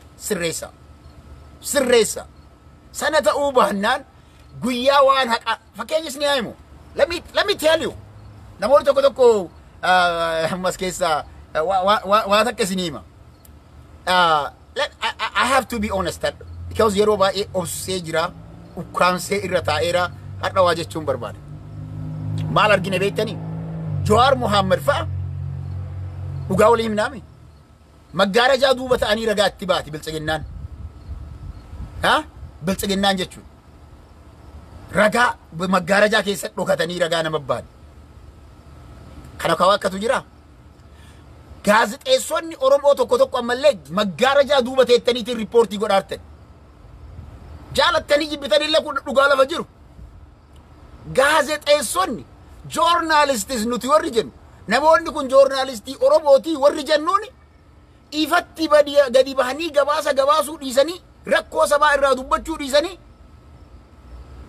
sirreessa. Sana ta'uu baannaan guyyaa waan haqa fakkeenyis ni haimu. Let me tell you. Namoonni tokko ammas keessaa waan akka isinii hima. I have to be honest because yeroo baay'ee obsee jira ukkaamsee irra taa'eera har'a waa jechuun barbaada. Maal argine beektanii? Jawaar Mohaammed fa'a dhugaa walii himnaami. Maggaarajaa duuba ta'anii ragaa itti baati bilchaginnaan. Bilchaginnaan jechuun ragaa maggaarajaa keessatti dhokatanii ragaa nama baani. Kana kawaa akkatu jira. Gaazexeessonni Oromoo tokko ammallee maggaarajaa duuba teettaniitiin riippoortii godhaartan. Jaalattanii jibbitanii illee kun dhugaa lafa jiru. Gaazexeessonni joornaalistis nuti warri jennu namoonni kun joornaalistii Oromootii warri jennuuni ifatti gadi bahanii gabaasuu dhiisanii rakkoo sabaa irraa dubbachuu dhiisanii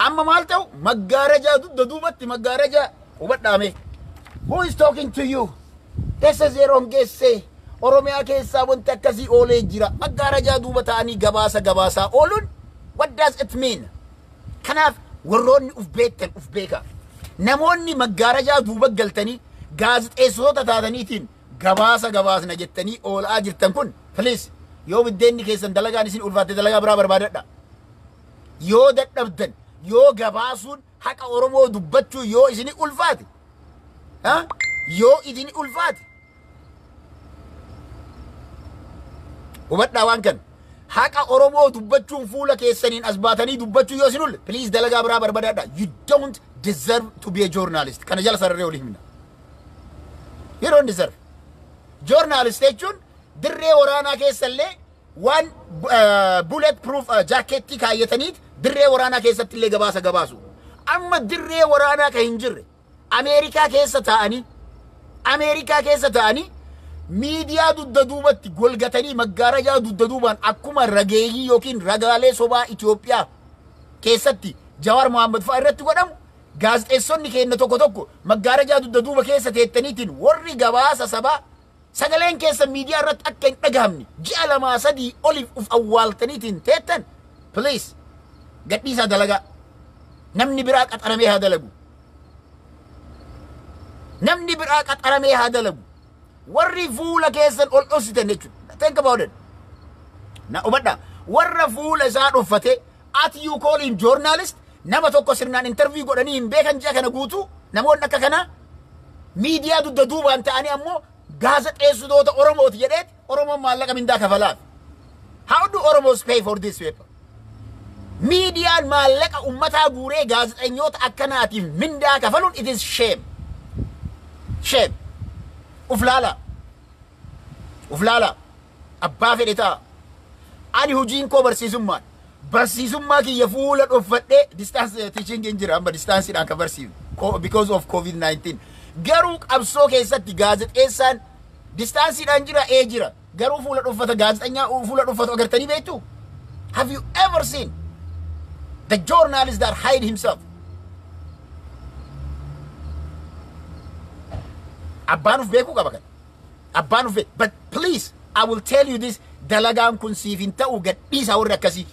amma maal ta'u maggaarajaa duubatti maggaarajaa hubadhaame. Who is talking to you? This is yeroon geesse Oromiyaa keessaa wanti akkasii oolee jira. Maggaarajaa duuba ta'anii gabaasaa ooluun what does it mean? Kanaaf warroonni uf beeka. Namoonni maggaarajaa duuba galtanii gaazexeessitoota taataniitiin gabaasna jettanii oolaa jirtan kun please yoo biddeenni keessan dalagaan isin ulfaatte dalagaa biraa barbaadadha. Yoo dadhabdan yoo gabaasuun haqa Oromoo dubbachuu yoo isin ulfaate yoo isin ulfaate hubadhaa waan kan haqa Oromoo dubbachuun fuula keessaniin as baatanii dubbachuu yoo isin ulle please dalagaa biraa barbaadadha. You don't deserve to be a journalist. Kana jala sararee olii himna. You don't deserve. Journalist jechuun dirree waraanaa keessallee waan bullet proof jaakeettii kaayyataniit dirree waraanaa keessatti illee gabaasu. Amma dirree waraanaa ka hin jirre Ameerikaa keessa ta'anii miidiyaa dudda duubatti golgatanii maggaarajaa dudda duubaan akkuma rageeyyii yookiin ragaalee sobaa Itoophiyaa keessatti Jawaar Mohaammed fa'aa irratti godhamu gaazexeessonni keenya tokko maggaarajaa dudda duuba keessa teettaniitiin warri gabaasa sabaa sagaleen keessa miidiyaa irratti akka hin dhagahamne ji'a 2-3 oliif uf awwaaltaniitiin teettan please gadhiisaa dalagaa. Namni biraa qaxaramee haa dalagu. Namni biraa qaxaramee haa dalagu. Warri fuula keessan ol dhositan jechuudha. Think about it. Na ubadha warra fuula isaa dhuffate at you call him journalist nama tokko sirnaan interview godhanii hin beekan ji'a kana guutuu namoonni akka kana miidiyaa dudda duubaan ta'anii ammoo gaazexeessitoota Oromooti jedheet Oromoon maallaqa mindaa kafalaaf. How do Oromos pay for this paper? Miidiyaan maallaqa ummataa guuree gaazexeessitoota akkanaatiif mindaa kafaluun it is shame. Shame. Uflaala. Abbaa fedhe ta'a. Ani hojiin koo barsiisummaa kiyya fuula dhuffadhee distance teaching hin jira amma distanceedhaan ka barsiisu because of COVID-19. Garuu qabsoo keessatti gaazexeessaan distanceedhaan jira garuu fuula dhuffata gaazexeessaa fuula dhuffatu agartanii beektu? Have you ever seen the journalist that hide himself? Abbaan uf beekuu qaba kan. Abbaan uf but please I will tell you this dalagaan kun siif hin ta'u gadhiisaa warri akkasii.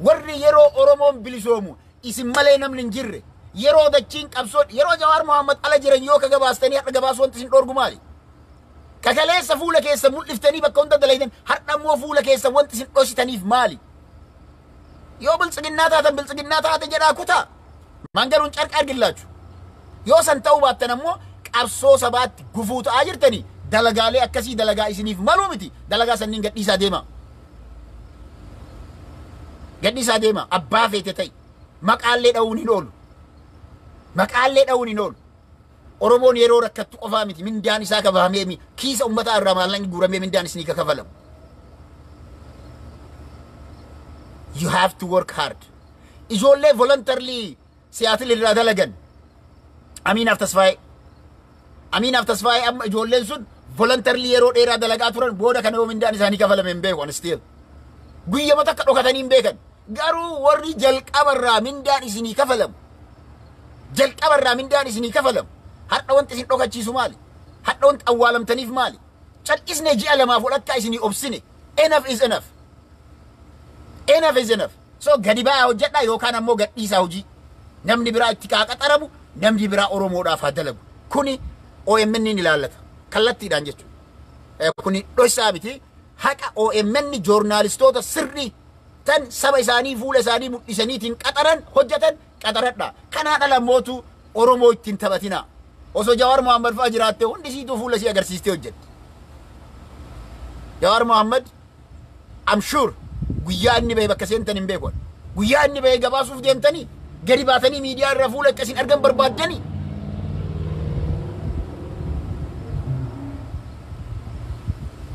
Warri yeroo Oromoon bilisoomu isin malee namni hin jirre yeroo dachiin qabsoo yeroo Jawaar Mohaammed ala jiran yoo ka gabaastanii har'a gabaasuu wanti isin dhorgu maali? Kakaleessa fuula keessa mul'iftanii bakka hunda dalaytan har'a immoo fuula keessa wanti isin dhositaniif maali? Yoo biltsiginnaa taatan jedhaa kutaa mangaruun carqa argillaachu. Yoo san ta'uu baattan ammoo qabsoo sabaatti gufuu ta'aa jirtanii dalagaalee akkasii dalagaa isiniif maluu miti dalagaa sanniin gadhiisaa deema. Gadhiisaa deema abbaa feete ta'i maqaallee dha'uun hin oolu. Oromoon yeroo rakkattu qofaa miti mindaan isaa kafahamee kiisa ummataa irraa maallaqni guuramee mindaan isinii kakafalamu. You have to work hard. Ijoollee voluntarily Seattle irraa dalagan Aminaaf Tasfaayee amma ijoolleen sun voluntarily yeroo dheeraa dalagaa turan booda kana yoo mindaan isaanii kafalame hin beeku still. Guyyama takka dhokatanii hin beekan. Garuu warri jalqabarraa mindaan isinii kafalamu. Har'a wanti isin dhokachiisu maali? Har'a wanti awwaalamtaniif maali? Calqisnee ji'a lamaaf akka isinii obsine. Enough is enough. So gadi ba'aa hojjedhaa yookaan ammoo gadhiisaa hojii. Namni biraa itti qaaqaxaramu, namni biraa Oromoodhaaf haa dalagu. Kuni OMN ni ilaallata. Kallattiidhaan jechuudha. Kuni dhosaa miti. Haqa OMN joornaalistoota sirrii tan saba isaanii fuula isaanii mul'isaniitiin qaxaran hojjetan qaxaradha. Kanaa dhala mootu Oromoo ittiin taphatinaa. Osoo Jawaar Mohaammed fa'aa jiraatte hundi siituu fuula isii agarsiistee hojjette. Jawaar Mohaammed I'm sure guyyaa inni bahe bakka seentan hin beekon. Guyyaa inni bahe gabaasuuf deemtanii gadi baatanii miidiyaa irra fuula akkasiin argan barbaaddanii.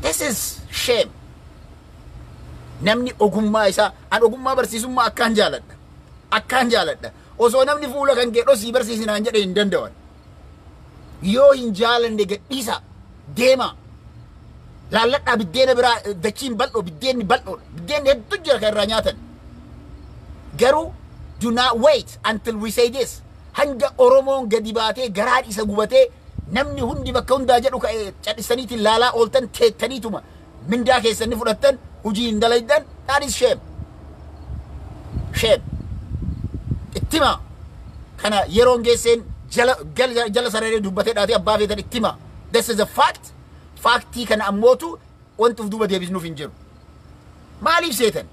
This is shame. Namni ogummaa isaa an ogummaa barsiisummaa akkaan jaaladha. Osoo namni fuula kan gedho si barsiisinaan jedhe hin danda'an. Yoo hin jaalanne gadhiisa deema. Laalladhaa biddeena biraa dachiin bal'oo biddeenni hedduu jira kan irraa nyaatan. Garuu do not wait until we say this. Hanga Oromoon gadi baatee garaan isa gubatee namni hundi bakka hundaa jedhu cadhisaniitiin laalaa ooltan teettaniituma mindaa keessanni fudhattan hojii hin dalaydan that is shame. Ittima kana yeroon geesseen jala sararee dubbatee dhaatee abbaa feetan ittima. This is a fact. Faktii kana ammootu wantuuf duuba deebisnuuf hin jiru. Maaliif seetan?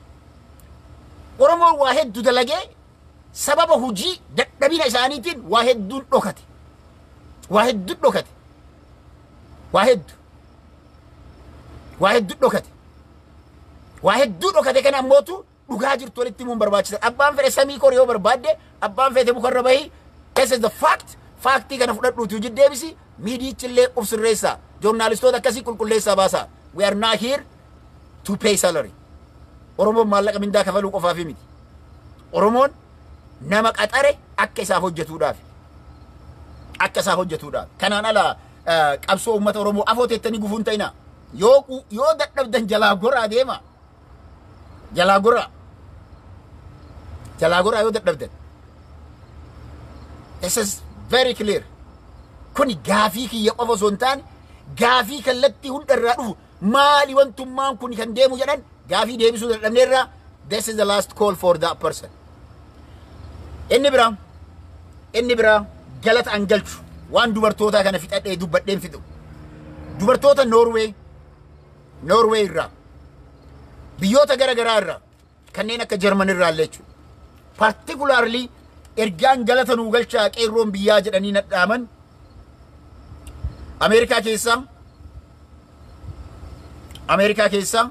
Oromoon waa hedduu dalagee sababa hojii dadhabina isaaniitiin waa hedduu dhokate. Waa hedduu dhokate kana ammootu dhugaa jirtu walitti himuun barbaachisan. Abbaan fedhe samii kor yoo barbaadde abbaan fedhe mukarra bahii. This is the fact. Faktii kana fudhadhuuti hojii deebisi miidiyichillee of sirreessaa. Journalistoota akkasii qulqulleessaa baasaa. We are not here to pay salary. Oromoon maallaqa mindaa kafaluu qofaaf miti. Oromoon nama qaxare akka isaaf hojjetuudhaaf. Akka isaaf hojjetuudhaaf. Kanaan ala qabsoo uummata Oromoo afoo teettanii gufuun ta'ina. Yoo dadhabdan jalaa goraa deema. Jalaa goraa. Jalaa goraa yoo dadhabdan. This is very clear. Kuni gaafii kiyya qofa osoo hin taane gaafii kallattii hundarraa dhufu maali wantummaan kun kan deemu jedhan gaafii deebisuu dadhabneerraa this is the last call for that person. Inni biraa galata an galchu waan dubartootaa kana fixadhee dubbadheen fixu. Dubartoota Norway irraa biyyoota garagaraa irraa kanneen akka Jarman irraa illee jechuudha. Particularly ergaan galata nuu galchaa qeerroon biyyaa jedhanii nadhaaman Ameerikaa keessaa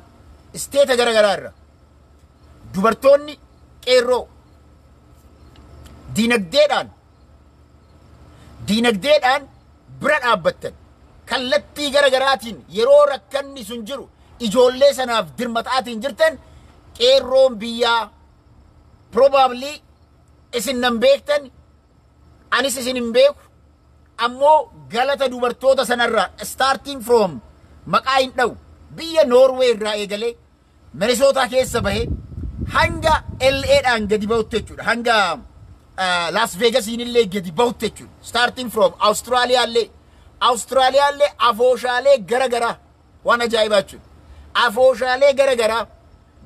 isteeta garagaraa irraa dubartoonni qeerroo diinagdeedhaan bira dhaabbattan kallattii garagaraatiin yeroo rakkanni sun jiru ijoollee sanaaf dirmataatiin jirtan qeerroon biyyaa probably isin nan beektan anis isin hin beeku ammoo galata dubartoota sanarraa starting from maqaa hin dha'u biyya Norway irraa eegalee Minnesota keessa bahee hanga LA'dhaan gadi bahutti jechuudha. Hanga Las Vegas illee gadi bahutti jechuudha. Starting from Australiaallee afooshaalee garagaraa waan ajaa'ibaa jechuudha. Afooshaalee garagaraa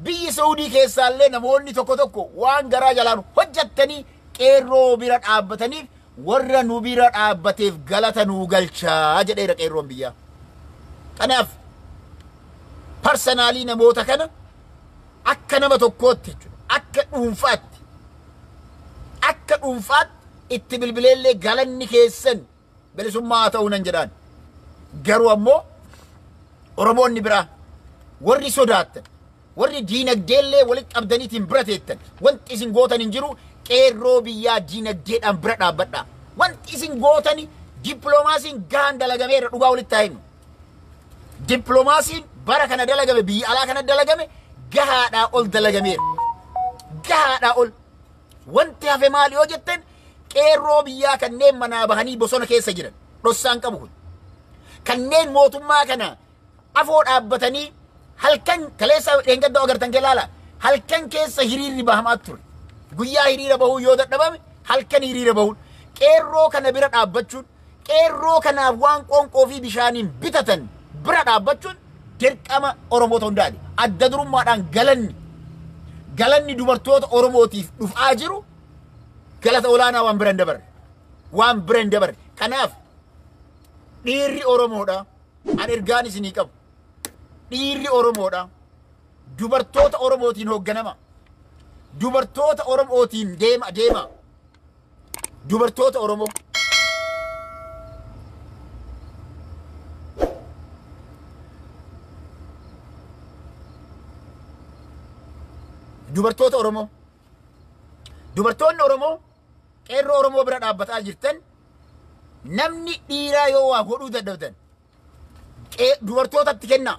biyyi Saudii keessaallee namoonni tokko waan garaa jalaan hojjettanii qeerroo bira dhaabbataniif warra nu bira dhaabbateef galata nuu galchaa jedheera qeerroon biyyaa. Kanaaf personaalii namoota kana akka nama tokkootti jechuudha. Akka dhuunfaatti itti bilbileellee galanni keessan bilisummaa ta'uu nan jedhaan. Garuu ammoo Oromoonni biraa warri sodaattan warri diinagdeellee walitti qabdaniitiin bira teettan wanti isin gootan hin jiru qeerroo biyyaa diinagdeedhaan bira dhaabbadha. Wanti isin gootani dippiloomaasiin gahaan dalagameera dhugaa walitti haa himnu. Dippiloomaasiin bara kana dalagame biyya alaa kana dalagame gahaadhaa ol dalagameera. Gahaadhaa ol. Wanti hafe maali yoo jettan qeerroo biyyaa kanneen manaa bahanii bosona keessa jiran dhossaan qabu kun. Kanneen mootummaa kana afoo dhaabbatanii halkan kaleessa dheengadda agartan keelaala halkan keessa hiriirri bahamaa ture. Guyyaa hiriira bahuu yoo dadhabame halkan hiriira bahuun qeerroo kana bira dhaabbachuun qeerroo kanaaf waan qoonqoo fi bishaaniin bitatan bira dhaabbachuun dirqama Oromoota hundaati. Adda durummaadhaan galanni dubartoota Oromootiif dhufaa jiru galata olaanaa waan bira hin dabarre. Kanaaf dhiirri Oromoodha. An ergaan isinii qabu. Dhiirri Oromoodha. Dubartoota Oromootiin hoogganama. Dubartoota Oromootiin deema. Dubartoota Oromoo. Dubartoonni Oromoo qeerroo Oromoo bira dhaabbataa jirtan namni dhiiraa yoo waa godhuu dadhabdan dubartootatti kenna.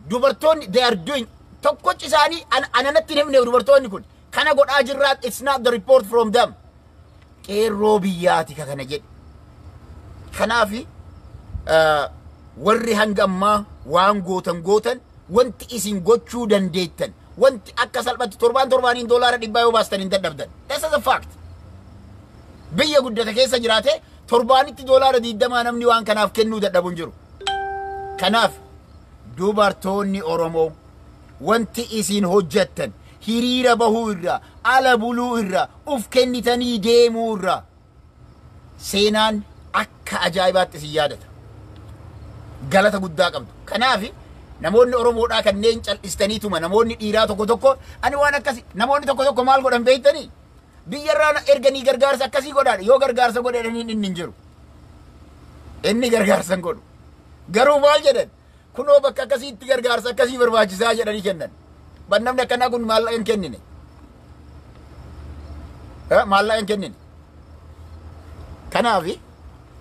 Dubartoonni they are doing tokkochi isaanii ananatti himne dubartoonni kun kana godhaa jirraa it's not the report from them. Qeerroo biyyaati kana jedhe. Kanaafi warri hanga ammaa waan gootan wanti isin gochuu dandeettan wanti akka salphatti $7 yoo baastan hin dadhabdan. This is a fact. Biyya guddata keessa jiraate $20 namni waan kanaaf kennuu dadhabuun jiru. Kanaaf dubartoonni Oromoo wanti isin hojjettan hiriira bahuu irraa ala buluu irraa uf kennitanii deemuu irraa seenaan akka ajaa'ibaatti isin yaadata. Galata guddaa qabdu. Kanaaf namoonni Oromoodhaa kanneen cal'istaniituma namoonni dhiiraa tokko ani waan akkasi namoonni tokko maal godhan beektanii biyyarraa erganii gargaarsa akkasii godhaan yoo gargaarsa godhanii inni hin jiru. Inni gargaarsa godhu. Garuu maal jedhan kunoo bakka akkasiitti gargaarsa akkasii barbaachisaa jedhanii kennan. Bannamni akkanaa kun maallaqa hin kennine. Maallaqa hin kennine.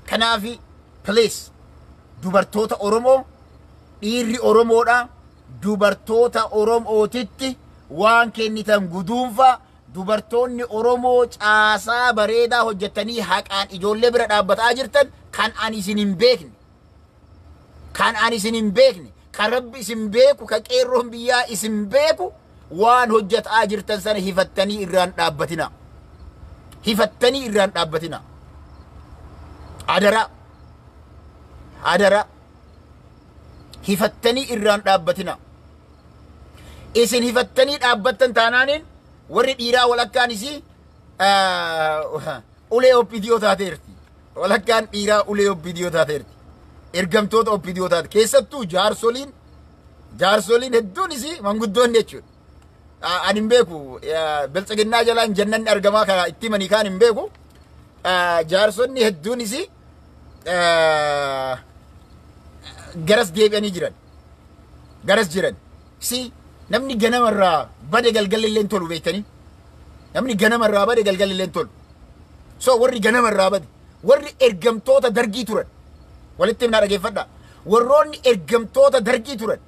Kanaafi please dubartoota Oromoo dhiirri Oromoodha dubartoota Oromootitti waan kennitan guduunfa dubartoonni Oromoo caasaa bareedaa hojjetanii haqaan ijoollee bira dhaabbataa jirtan kan ani isin hin beekne kan rabbi isin beeku ka qeerroon biyyaa isin beeku waan hojjetaa jirtan sana hifattanii irraan dhaabbatina adara hifattanii irraan dhaabbatina isin hifattanii dhaabbattan taanaanin warri dhiiraa walakkaan isii ulee obbidiyoo taateerti walakkaan dhiiraa ulee obbidiyoo taateerti ergamtoota obbidiyoo taate keessattuu jaarsoliin hedduun isii manguddoonni jechuudha ani hin beeku biltsiginnaa jalaan jannanni argamaa kana itti manii kaan hin beeku jaarsonni hedduun isii garas deebi'anii jiran si namni ganamarraa bade galgalilleen tolu beektanii namni ganamarraa bade galgalilleen tolu so warri ganamarraa bade warri ergamtoota dargii turan walitti himnaa dhageeffadha warroonni ergamtoota dargii turan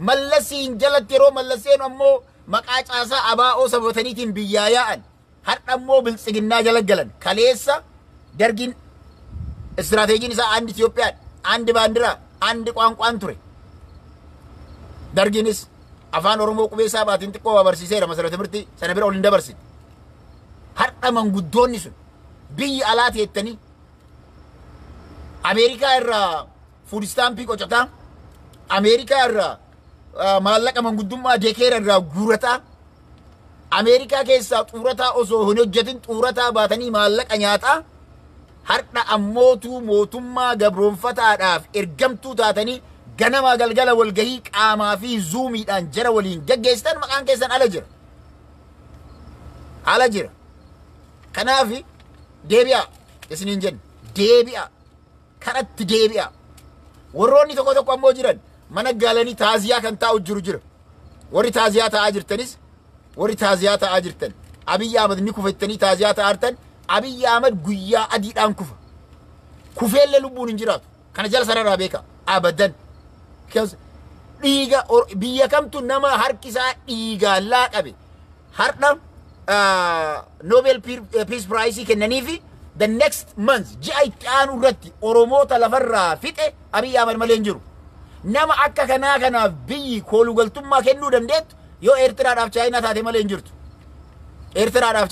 mallasiin jalatti yeroo mallaseen ammoo maqaa caasaa abaa'oo sabootaniitiin biyyaa yaa'an har'a ammoo biltsiginnaa jala galan kaleessa dargiin istirateejiin isaa አንድ ኢትዮጵያ አንድ ባንዲራ አንድ ቋንቋን ture dargiinis afaan oromoo qubee saabaatiin xiqqoo barsiiseera masala timirtii sana bira ol hin dabarsine har'a manguddoonni sun biyyi alaa teettanii ameerikaa irraa fuud istaampii qocataa ameerikaa irraa maallaqa manguddummaa dekeera irraa guurataa ameerikaa keessaa xuurataa osoo hin hojjetin xuurataa baatanii maallaqa nyaataa har'a ammootuu mootummaa gabroonfataadhaaf ergamtuu taatanii ganama galgala walgahii qaamaa fi zuumiidhaan jara waliin gaggeessitan maqaan keessan ala jira kanaaf deebi'a isiniin jenna deebi'a kanatti deebi'a warroonni tokko ammoo jiran mana galanii taaziyaa kan taa'u jira warri taaziyaa taa'aa jirtan Abiyyi Ahmad ni kufettanii taaziyaa taa'artan Abiyyi Ahmad guyyaa adiidhaan kufeellee lubbuun hin jiraatu kana jala sararraa beeka abadan dhiiga biyya kamtu nama harkisaa dhiigaan laaqabe har'a Nobel Peace Prize kennaniifi the next month ji'a itti aanu irratti Oromoota lafarraa fixe Abiyyi Ahmad malee hin jiru nama akka kanaa kanaaf biyyi koolugaltummaa kennuu dandeettu yoo Eertiraadhaaf Chaayinaa taate malee hin jirtu Eertiraadhaaf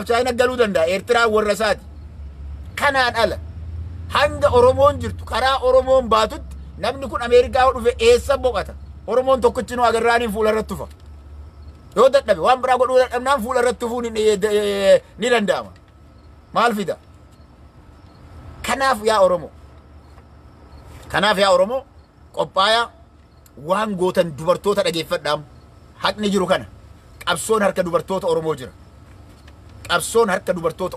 Chaayinaa galuu danda'a Eertiraan warra isaati kanaan ala hanga Oromoon jirtu karaa Oromoon baatutti namni kun Ameerikaa dhufe eessa boqata Oromoon tokkichinu agarraaniin fuula irratti tufa yoo dadhabe waan biraa godhuu dadhabnaan fuula irratti tufuun ni danda'ama maal fida kanaaf yaa Oromoo qophaaya waan gootan dubartoota dhageeffadhaam haqni jiru kana qabsoon harka dubartoota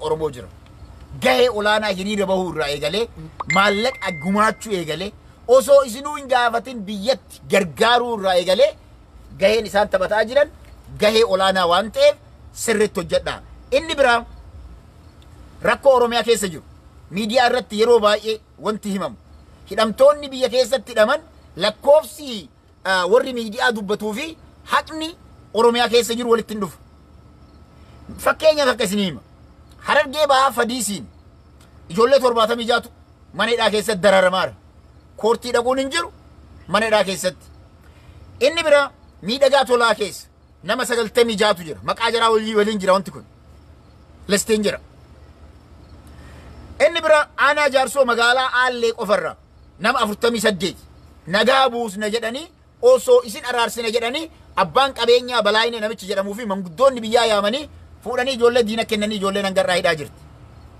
Oromoo jira gahee olaanaa hiriira bahuu irraa eegalee maallaqa gumaachuu eegalee osoo isinuu hin gaafatin biyyatti gargaaruu irraa eegalee gaheen isaan taphataa jiran gahee olaanaa waan ta'eef sirriitti hojjedhaa inni biraa rakkoo Oromiyaa keessa jiru miidiyaa irratti yeroo baay'ee wanti himamu hidhamtoonni biyya keessatti hidhaman lakkoofsi warri miidiyaa dubbatuu fi haqni Oromiyaa keessa jiru walitti hin dhufu fakkeenyaaf akka isin hima Harargee ba'aa Fadiisiin ijoollee 76tu mana hidhaa keessatti dararamaara koortii dhaquun hin jiru mana hidhaa keessatti inni bira miidhagaa tolaa keessa nama 96tu jira maqaa jaraa waliin jira wanti kun listiin jira inni bira aanaa jaarsoo magaalaa Aallee qofarraa nama 48 nagaa buusna jedhanii osoo isin araarsina jedhanii abbaan qabeenyaa Balaayinee namichi jedhamuu fi manguddoonni biyyaa yaamanii fuudhanii ijoollee diina kennanii ijoollee hangarraa hidhaa jirti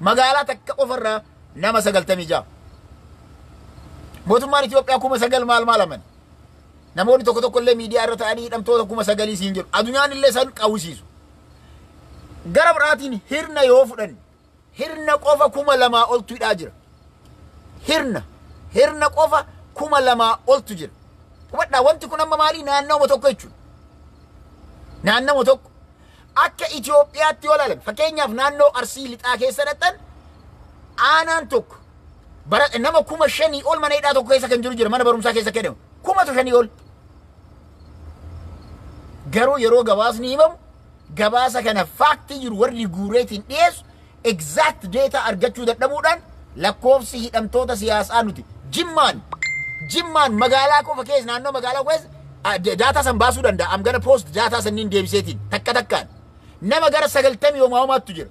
magaalaa takka qofarraa nama 96 mootummaan Itoophiyaa 9,000 maal aman namoonni tokko illee miidiyaa irra ta'anii hidhamtoota 9,000 siin jiru adunyaan illee san qawwisiisu gara biraatiin hirna yoo fudhan hirna qofa 2,000 oltu hidhaa jira hirna qofa 2,000 oltu jira hubadhaa wanti kun amma maalii naannoo tokko jechuudha naannoo tokko akka Itoophiyaatti yoo ilaalan fakkeenyaaf naannoo Arsii lixaa keessa dhaqan aanaan tokko bara nama 5,000 ol mana hidhaa tokko keessa kan jiru jira mana barumsaa keessa kennamu kuma shanii ol. Garuu yeroo gabaasni himamu gabaasa kana faaktii jiru warri guureetiin dhiyeessu exact data argachuu dadhabuudhaan lakkoofsi hidhamtoota siyaasaa nuti jimmaan magaalaa qofa keessa naannoo magaalaa keessa data san baasuu danda'a. Am gonna post data sanniin deebiseetiin takka takkaan nama gara 90 homaatu jira.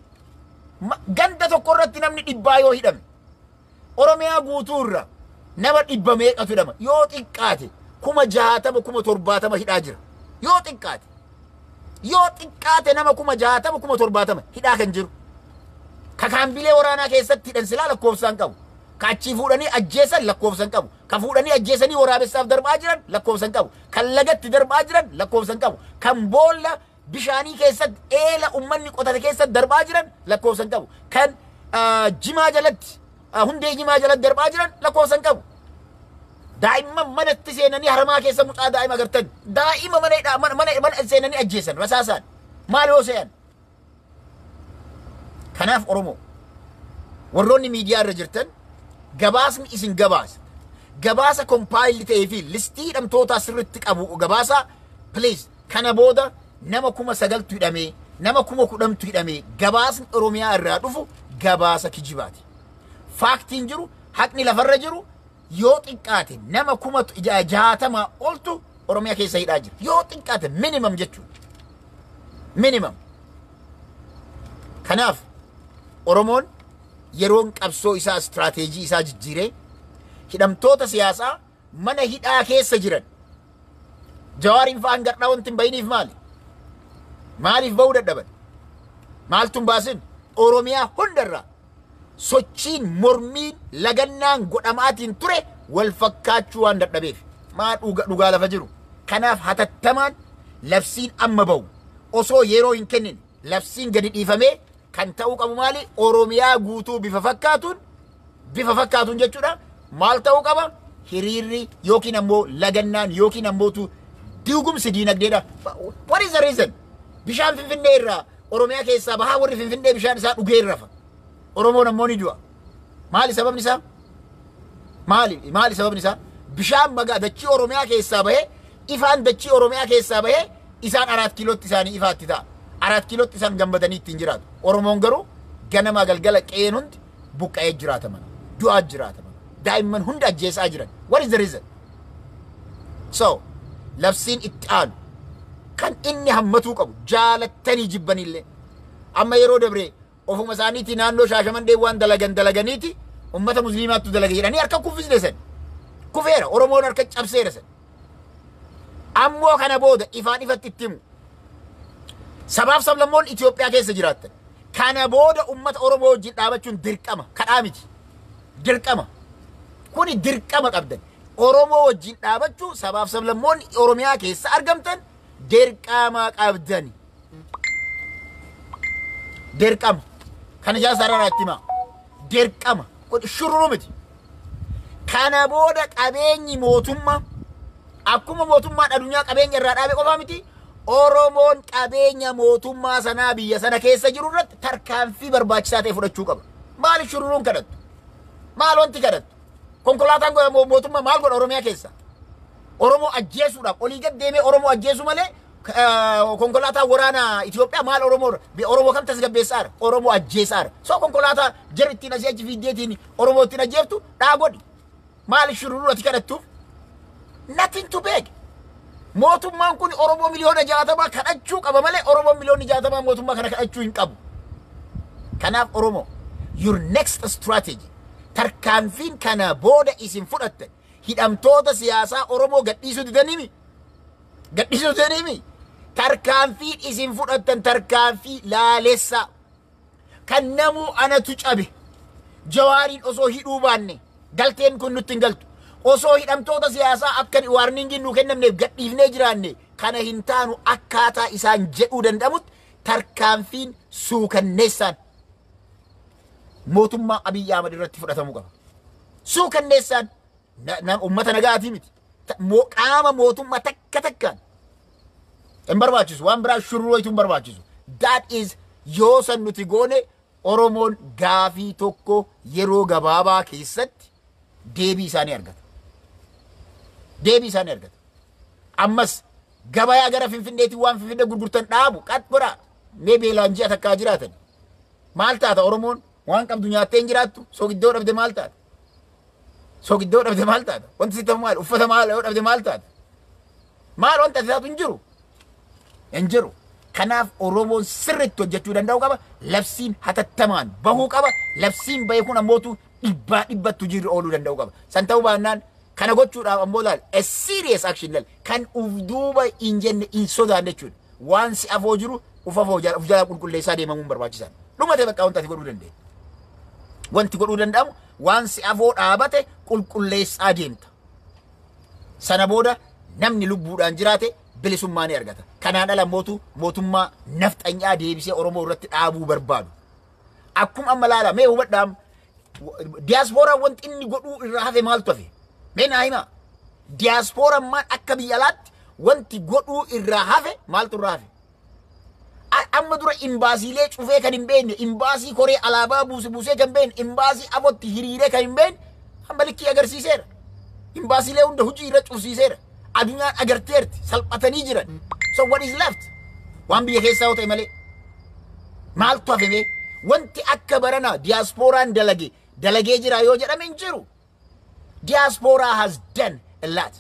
Ganda tokko irratti namni 100 yoo hidhame Oromiyaa guutuu irra nama 100 meeqatu hidhama yoo xiqqaate 60 70 hidhaa jira. Yoo xiqqaate nama 60 70 hidhaa kan jiru. Kakaambilee waraanaa keessatti hidhan silaa lakkoofsaan qabu. Kaachii fuudhanii ajjeesan lakkoofsan qabu. Ka fuudhanii ajjeesanii waraabessaaf darbaa jiran lakkoofsan qabu. Kan lagatti darbaa jiran lakkoofsan qabu. Kan boolla bishaanii keessatti eela ummanni qotate keessatti darbaa jiran lakkoofsan qabu. Kan jimaa jalatti hundee jimaa jalatti darbaa jiran lakkoofsan qabu. Daa'imman manatti seenanii haramaa keessa mucaa daa'ima agartan. Daa'ima mana seenanii ajjeesan rasaasaan. Maal yoo se'an? Kanaaf Oromoo warroonni miidiyaa irra jirtan gabaasni isin gabaasa compile ta'ee fi listii hidhamtoota sirriitti qabu gabaasa please kana booda nama 9,000 hidhamee nama 10,000 hidhamee gabaasni Oromiyaa irraa dhufu gabaasa kijibaati. Faaktiin jiru haqni lafarra jiru yoo xiqqaate nama 60 oltu Oromiyaa keessa hidhaa jira. Yoo xiqqaate minimum jechuudha. Minimum. Kanaaf Oromoon yeroon qabsoo isaa strateejii isaa jijjiiree hidhamtoota siyaasaa mana hidhaa keessa jiran Jawaariin fa'aan gadhaa wanti hin bayiniif maali? Maaliif ba'uu dadhaban? Maaltu hin baasin? Oromiyaa hundarraa sochiin mormiin lagannaan godhamaatiin ture wal fakkaachuu waan dadhabeef maa dhugaa lafa jiru. Kanaaf hatattamaan labsiin amma ba'u osoo yeroo hin kennin labsiin gadi dhiifamee kan ta'uu qabu maali? Oromiyaa guutuu bifa fakkaatuun jechuudha. Maal ta'uu qaba? Hiriirri yookiin ammoo lagannaan yookiin ammootu diigumsi diinagdeedha. What is the reason? Bishaan Finfinnee irraa Oromiyaa keessaa bahaa warri Finfinnee bishaan isaa dhugee rafa. Oromoon ammoo ni du'a. Maali sababni isaa? Maali sababni isaa? Bishaan dachii Oromiyaa keessaa bahee ifaan dachii Oromiyaa keessaa bahee isaan 4 kiilootti isaanii ifaatti ta'a. 4 kiilootti isaan gammadanii ittiin jiraatu. Oromoon garuu ganama galgala qe'een hundi buqqa'ee jiraataman. Du'aa jiraataman. Daa'imman hunda ajjeesaa jiran. What is the reason? So, labsiin itti aanu kan inni hammatuu qabu jaalattanii jibbanillee. Amma yeroo dabree ofuma isaaniitii naannoo Shaashamandee waan dalaganiiti ummata musliimaattu dalaga jedhanii harka kuffisne san. Kufeera Oromoon harka cabseera san. Ammoo kana booda ifaan ifatti itti himu. Sabaaf sablammoon Itoophiyaa keessa jiraattan. Kana booda ummata Oromoo wajjin dhaabachuun dirqama. Kadhaa miti. Dirqama. Kuni dirqama qabdan. Oromoo wajjin dhaabachuu sabaaf sablammoon Oromiyaa keessa argamtan dirqama qabdan. Dirqama. Kana jaa sararaatti himaa. Dirqama. Shurruu miti. Kana booda qabeenyi mootummaa akkuma mootummaan addunyaa qabeenya irraa dhaabe qofaa miti. Oromoon qabeenya mootummaa sanaa biyya sana keessa jiru irratti tarkaanfii barbaachisaa ta'e fudhachuu qaba. Maali shurruun kadhattu? Maal wanti kadhattu? Konkolaataan mootummaa maal godha Oromiyaa keessa? Oromoo ajjeesuudhaaf olii gad deemee Oromoo ajjeesu malee konkolaataa waraanaa Itoophiyaa maal Oromoo kam tasgabbeessaadha? Oromoo ajjeesaadha. So konkolaataa jara ittiin asii achi fiiddeetiin Oromoo ittiin ajjeeftu dhaa godhi. Maali shurruun ati kadhattuuf? Nothing to beg. Mootummaan kun Oromoo miliyoona 60 kadhachuu qaba malee Oromoo miliyoona 60 mootummaa kana kadhachuu hin qabu. Kanaaf Oromoo your next strategy tarkaanfiin kana booda isin fudhattan hidhamtoota siyaasaa Oromoo gadhiisuu didaniimi. Gadhiisuu didaniimi. Tarkaanfiin isin fudhattan tarkaanfii laalessaa kan namuu anatu cabe Jawaariin osoo hidhuu baanne galteen kun nutti hin galtu. Osoo hidhamtoota siyaasaa akka warningiin nuu kennamneef gadhiifnee jiraanne kana hin taanu akkaataa isaan jedhuu danda'amutti tarkaanfiin suukanneessaan mootummaa Abiyyi Ahmad irratti fudhatamuu qaba. Suukanneessaan ummata nagaatii miti. Qaama mootummaa takkaan hin barbaachisu waan biraa shurruutu hin barbaachisu. That is yoo san nuti goone Oromoon gaafii tokko yeroo gabaabaa keessatti deebii isaanii argata. deebii isaan argata. Ammas gabayaa gara Finfinneetti waan Finfinnee gurgurtan dhaabu qat godhaa mee beelaan ji'a takkaa jiraatan maal taata Oromoon waan qabdu nyaattee hin jiraattu sogiddoo dhabde maal taata sogiddoo dhabde maal taata wanti sitti maal uffata maal yoo dhabde maal taata maal wanta taatu hin jiru. Kanaaf Oromoon sirriitti hojjechuu danda'u qaba. Labsiin hatattamaan bahuu qaba. Labsiin bahee kun ammootu dhibbatti jirri ooluu danda'u qaba. San ta'uu baannaan kana gochuudhaaf ammoo laal a serious action laal kan uf duuba hin jenne hin sodaanne jechuudha. Waan si afoo jiru uf jala qulqulleessaa deemamuun barbaachisan. Dhumate bakka wanti godhuu dandeenya. Wanti godhuu danda'amu waan si afoo dhaabate qulqulleessaa deemta. Sana booda namni lubbuudhaan jiraate bilisummaa ni argata. Kanaan ala mootummaa nafxanyaa deebisee Oromoo irratti dhaabuu barbaadu. Akkuma amma laala mee hubadhaam diyaaspoora wanti inni godhuu irraa hafe maaltu hafe? Mee naa himaa. Diyaaspoora maan akka biyya alaatti wanti godhuu irraa hafe maaltu irraa hafe? Amma dura imbaasiilee cufee kan hin beekne, imbaasii koree alaabaa buusee kan beekne, imbaasii abotti hiriiree kan hin beekne hamba likkii agarsiiseera. Imbaasiilee hunda hojii irra cufsiiseera. Adunyaan agarteerti salphatanii jiran. So what is left? Waan biyya keessaa yoo ta'e malee maaltu hafeme? Wanti akka barana diasporaan dalagee jira yoo jedhame hin jiru. Diaspora has done a lot.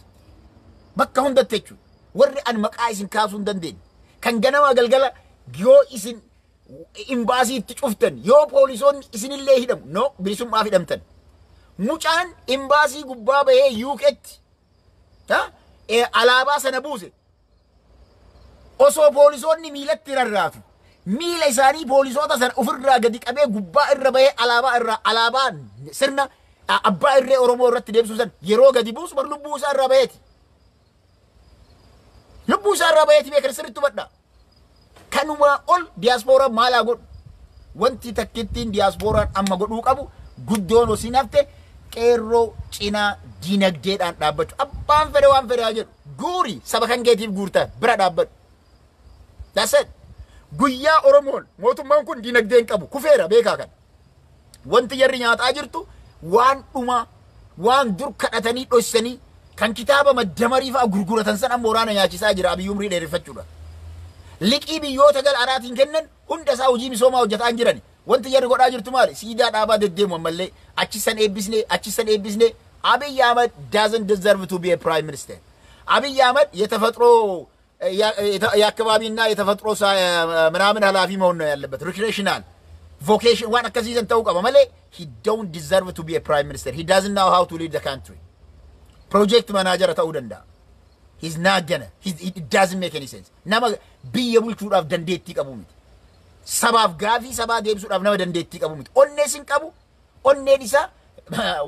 Bakka hundatti jechuudha. Warri an maqaa isin kaasuu hin dandeenye. Kan ganama galgala yoo isin imbaasii itti cuftan yoo poolisoonni isinillee hidhamu no bilisummaaf hidhamtan. Mucaan imbaasii gubbaa bahee UK'tti alaabaa sana buuse osoo poolisoonni miilatti rarraatu miila isaanii poolisoota sana ofirraa gadi qabee gubbaa irra bahee alaabaa sirna abbaa irree Oromoo irratti deebisuu san yeroo gadi buusu bar lubbuu isaa irraa baheeti. Lubbuu isaa irraa baheeti beekan sirriitti hubadhaa. Kanuma ol diyaaspooraan maalaa godhu wanti takkittiin diyaaspooraan amma godhuu qabu guddoon osii nafte qeerroo cinaa dinagdeedhaan dhaabbachuu. Abbaan fedhe waan fedhe haa jedhu guuri saba kan keetiif guurtaa bira dhaabbadhu. That's it. Guyyaa Oromoon mootummaan kun dinagdeen qabu kufeera beekaa kan. Wanti jarri nyaataa jirtu waan dhuma waan dur kadhatanii dhossanii kan kitaaba maddamarii fa'aa gurguratan san amma waraana nyaachisaa jira Abiyyuu umrii dheereffachuudha. Liqii biyyoota gal araatiin kennan hunda isaa hojii misoomaa hojjetaa jirani. Wanti jarri godhaa jirtu maali? Siidaa dhaabaa deddeemu ammallee achisan eebbisne. Abiy Ahmed doesn't deserve to be a prime minister. Abiy Ahmed የተፈጥሮ የአካባቢና የተፈጥሮ ምናምን ኃላፊ መሆን ነው ያለበት። ሪክሬሽናል vocation ዋን ከዚህን ተውቀ በመለ he don't deserve to be a prime minister. He doesn't know how to lead the country. Project manager ta'udanda. He's not gonna. It doesn't make any sense. Nama biyya bulchuudhaaf dandeettii qabu miti. Sabaaf gaafii sabaa deebisuudhaaf nama dandeettii qabu miti. Onneesin qabu. Onneen isaa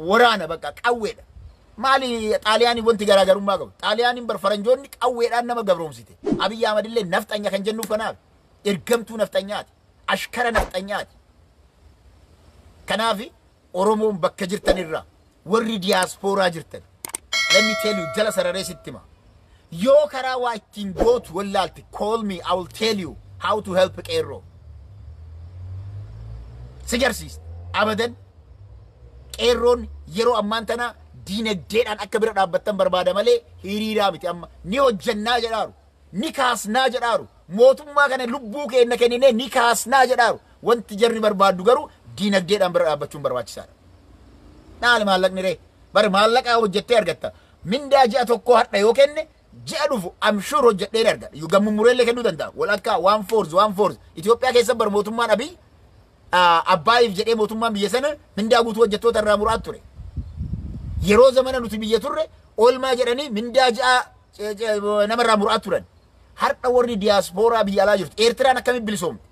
waraana bakka qawweedha. Maali xaaliyaanii wanti garaagarummaa qabu. Xaaliyaaniin bar faranjoonni qawweedhaan nama gabroomsite. Abiy Ahmed illee nafxanya kan jennuuf kanaaf ergamtuu nafxanyaati. Ashkara nafxanyaati. Kanaaf Oromoon bakka jirtanirraa warri diiyaaspooraa jirtan. Let me tell you jala sararee sittima. Yoo karaa waa ittiin gootu wallaalti call me, I will tell you how to help qeerroo. Sigarsiis abadan qeerroon yeroo ammaan tana diinagdeedhaan akka bira dhaabbattan barbaada malee hiriiraa miti. Amma ni hojjannaa jedhaaru ni kaasnaa jedhaaru mootummaa kana lubbuu keenya kenninee ni kaasnaa jedhaaru. Wanti jarri barbaaddu garuu diinagdeedhaan bira dhaabbachuun barbaachisaadha. Naali maallaqni ree bar maallaqaa hojjettee argatta. Mindaa ji'a tokko hadha yoo kenne ji'a dhufu I'm sure hojjedhee arga. Yu gammummureellee kennuu danda'a. Wal akka one fourth Itoophiyaa keessa bar mootummaan Abiy Abbaayif jedhee mootummaan biyya sana mindaa guutuu hojjettoota irraa muraa ture. Yeroo zamana nuti biyya turre oolmaa jedhanii mindaa ji'a namarraa muraa turan. Har'a warri diiyaaspooraa biyya alaa jirtu. Eertiraan akkamitti bilisoomte?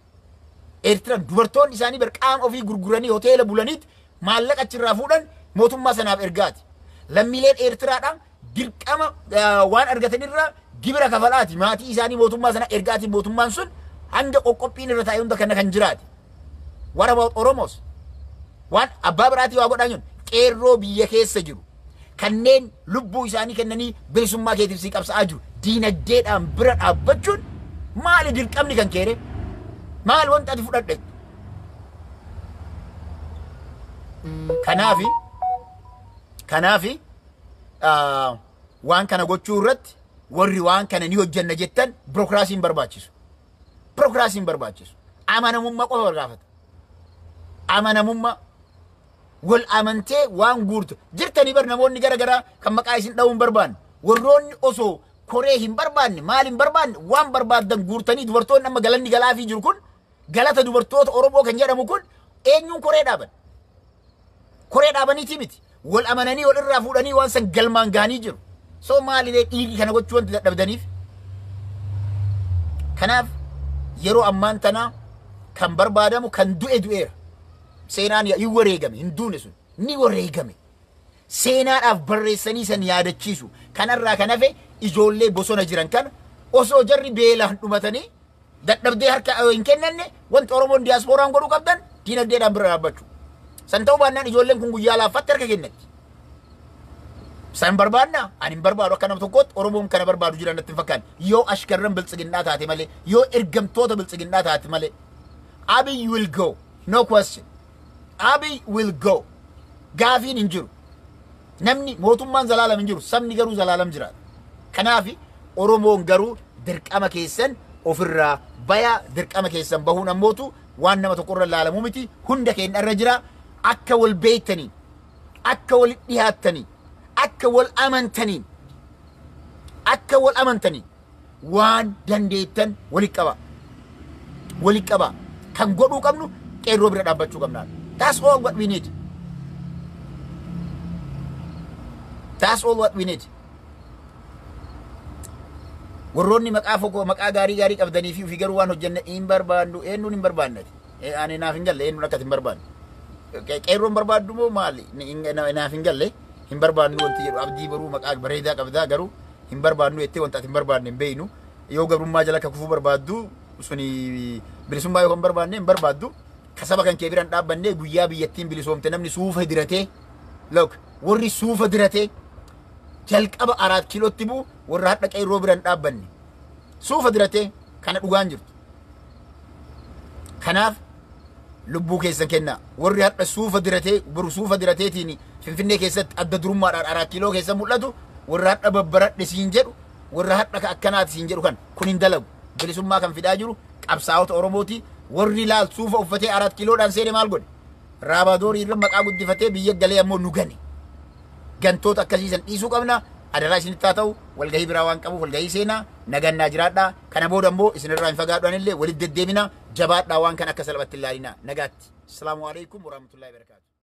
Eertiraan dubartoonni isaanii bar qaama ofii gurguranii hoteela bulaniit maallaqa achirraa fuudhan mootummaa sanaaf ergaati. Lammiileen Eertiraadhaan dirqama waan argatanirraa gibira kafalaati. Maatii isaanii mootummaa sana ergaati. Mootummaan sun hanga qoqqophiin irra taa'ee hunda kana kan jiraati. What about Oromos? Waan abbaa biraatii waa godhaa jiru qeerroo biyya keessa jiru kanneen lubbuu isaanii kennanii bilisummaa keetiif si qabsa'aa jiru diinagdeedhaan bira dhaabbachuun maali dirqamni kan keere? Maal wanta ati fudhadhe? Kanaafi waan kana gochuu irratti warri waan kana ni hojjanna jettan birookiraasiin barbaachisu. Birookiraasiin barbaachisu. Amanamummaa qofa barbaafata. Amanamummaa wal amantee waan guurtu jirtanii bar namoonni gara garaa kan maqaa isin dha'uun barbaanne warroonni osoo koree hin barbaanne maal hin barbaanne waan barbaadan guurtanii dubartoonni amma galanni galaafii jiru kun galata dubartoota Oromoo kan jedhamu kun eenyuun koree dhaaban? Koree dhaabaniiti miti. Wal amananii wal irraa fuudhanii waan san galmaan gahanii jiru. So maalilee dhiigi kana gochuu wanti dadhabdaniif? Kanaaf yeroo ammaan tanaa kan barbaadamu kan du'e du'eera. Seenaan hin wareegame hin duune sun ni wareegame. Seenaadhaaf barreessanii san yaadachiisu. Kanarraa kan hafe ijoollee bosona jiran kana osoo jarri beelaan dhumatanii dadhabdee harka hin kennanne wanti Oromoon diyaaspooraan godhuu qabdan diinagdeedhaan bira dhaabbachuu. San ta'uu baannaan ijoolleen kun guyyaa laaffatti harka kennatti. San barbaadna ani hin barbaadu akka nama tokkootti Oromoon kana barbaadu jiran natti hin fakkaanne. Yoo ashkarran biltsiginnaa taate malee yoo ergamtoota biltsiginnaa taate malee Abiy will go no question. Abiy will go. Gaafiin hin jiru. Namni mootummaan zalaalam hin jiru. Sabni garuu zalaalam jiraata. Kanaaf Oromoon garuu dirqama keessan ofirraa baya dirqama keessan bahuun ammootu waan nama tokko irra laalamu miti. Hunda keenya irra jira. Akka wal beektanii, akka wal dhiyaattanii, akka wal amantanii, akka wal amantanii waan dandeettan walitti qaba. Walitti qaba. Kan godhuu qabnu qeerroo bira dhaabbachuu qabna. That's all what we need. That's all what we need. Warroonni maqaa fokoo maqaa gaarii qabdanii fi garuu waan hojjenne hin barbaannu eenyuun hin barbaanne. Ani naaf hin galle eenyuun akka hin barbaanne. Qeerroon barbaaddu moo maali? Naaf hin galle hin barbaannu wanti jedhu abdii baruu maqaa bareedaa qabdaa garuu hin barbaannu jettee wanta ati hin barbaanne hin beeynu. Yoo gabrummaa jala akka kufuu barbaaddu suni bilisummaa yoo hin barbaanne hin barbaaddu. Kasaba kan kee biraan dhaabbannee guyyaa biyyattiin bilisoomte namni suufa diratee look warri suufa diratee jalqaba 4 kiilootti buu warra hadha qeerroo biraan dhaabbanne suufa diratee kana dhugaan jirtu. Kanaaf lubbuu keessan kennaa warri hadha suufa diratee buru suufa dirateetiin Finfinnee keessatti adda durummaadhaan 4 kiiloo keessa mul'atu warra hadha babbaradhe siin jedhu warra hadha akkanaati siin jedhu kan kun hin dalagu bilisummaa kan fidaa jiru qabsaa'ota Oromooti. Warri laal suufa uffatee 4 kiiloodhaan seene maal godhe? Raabaadorii irra maqaa guddifatee biyya galee ammoo nu gane. Gantoota akkasiisan dhiisuu qabna. Adaraa isinitti haa ta'u walgahii biraa waan qabuuf walgahii seenaa nagannaa jiraadhaa. Kana booda ammoo isinirraa hin fagaadhaan illee walitti deddeebina jabaadhaa waan kan akka salphatti ilaalinaa nagaatti. Assalaamu alaikum warahmatullahi wabarakatuh.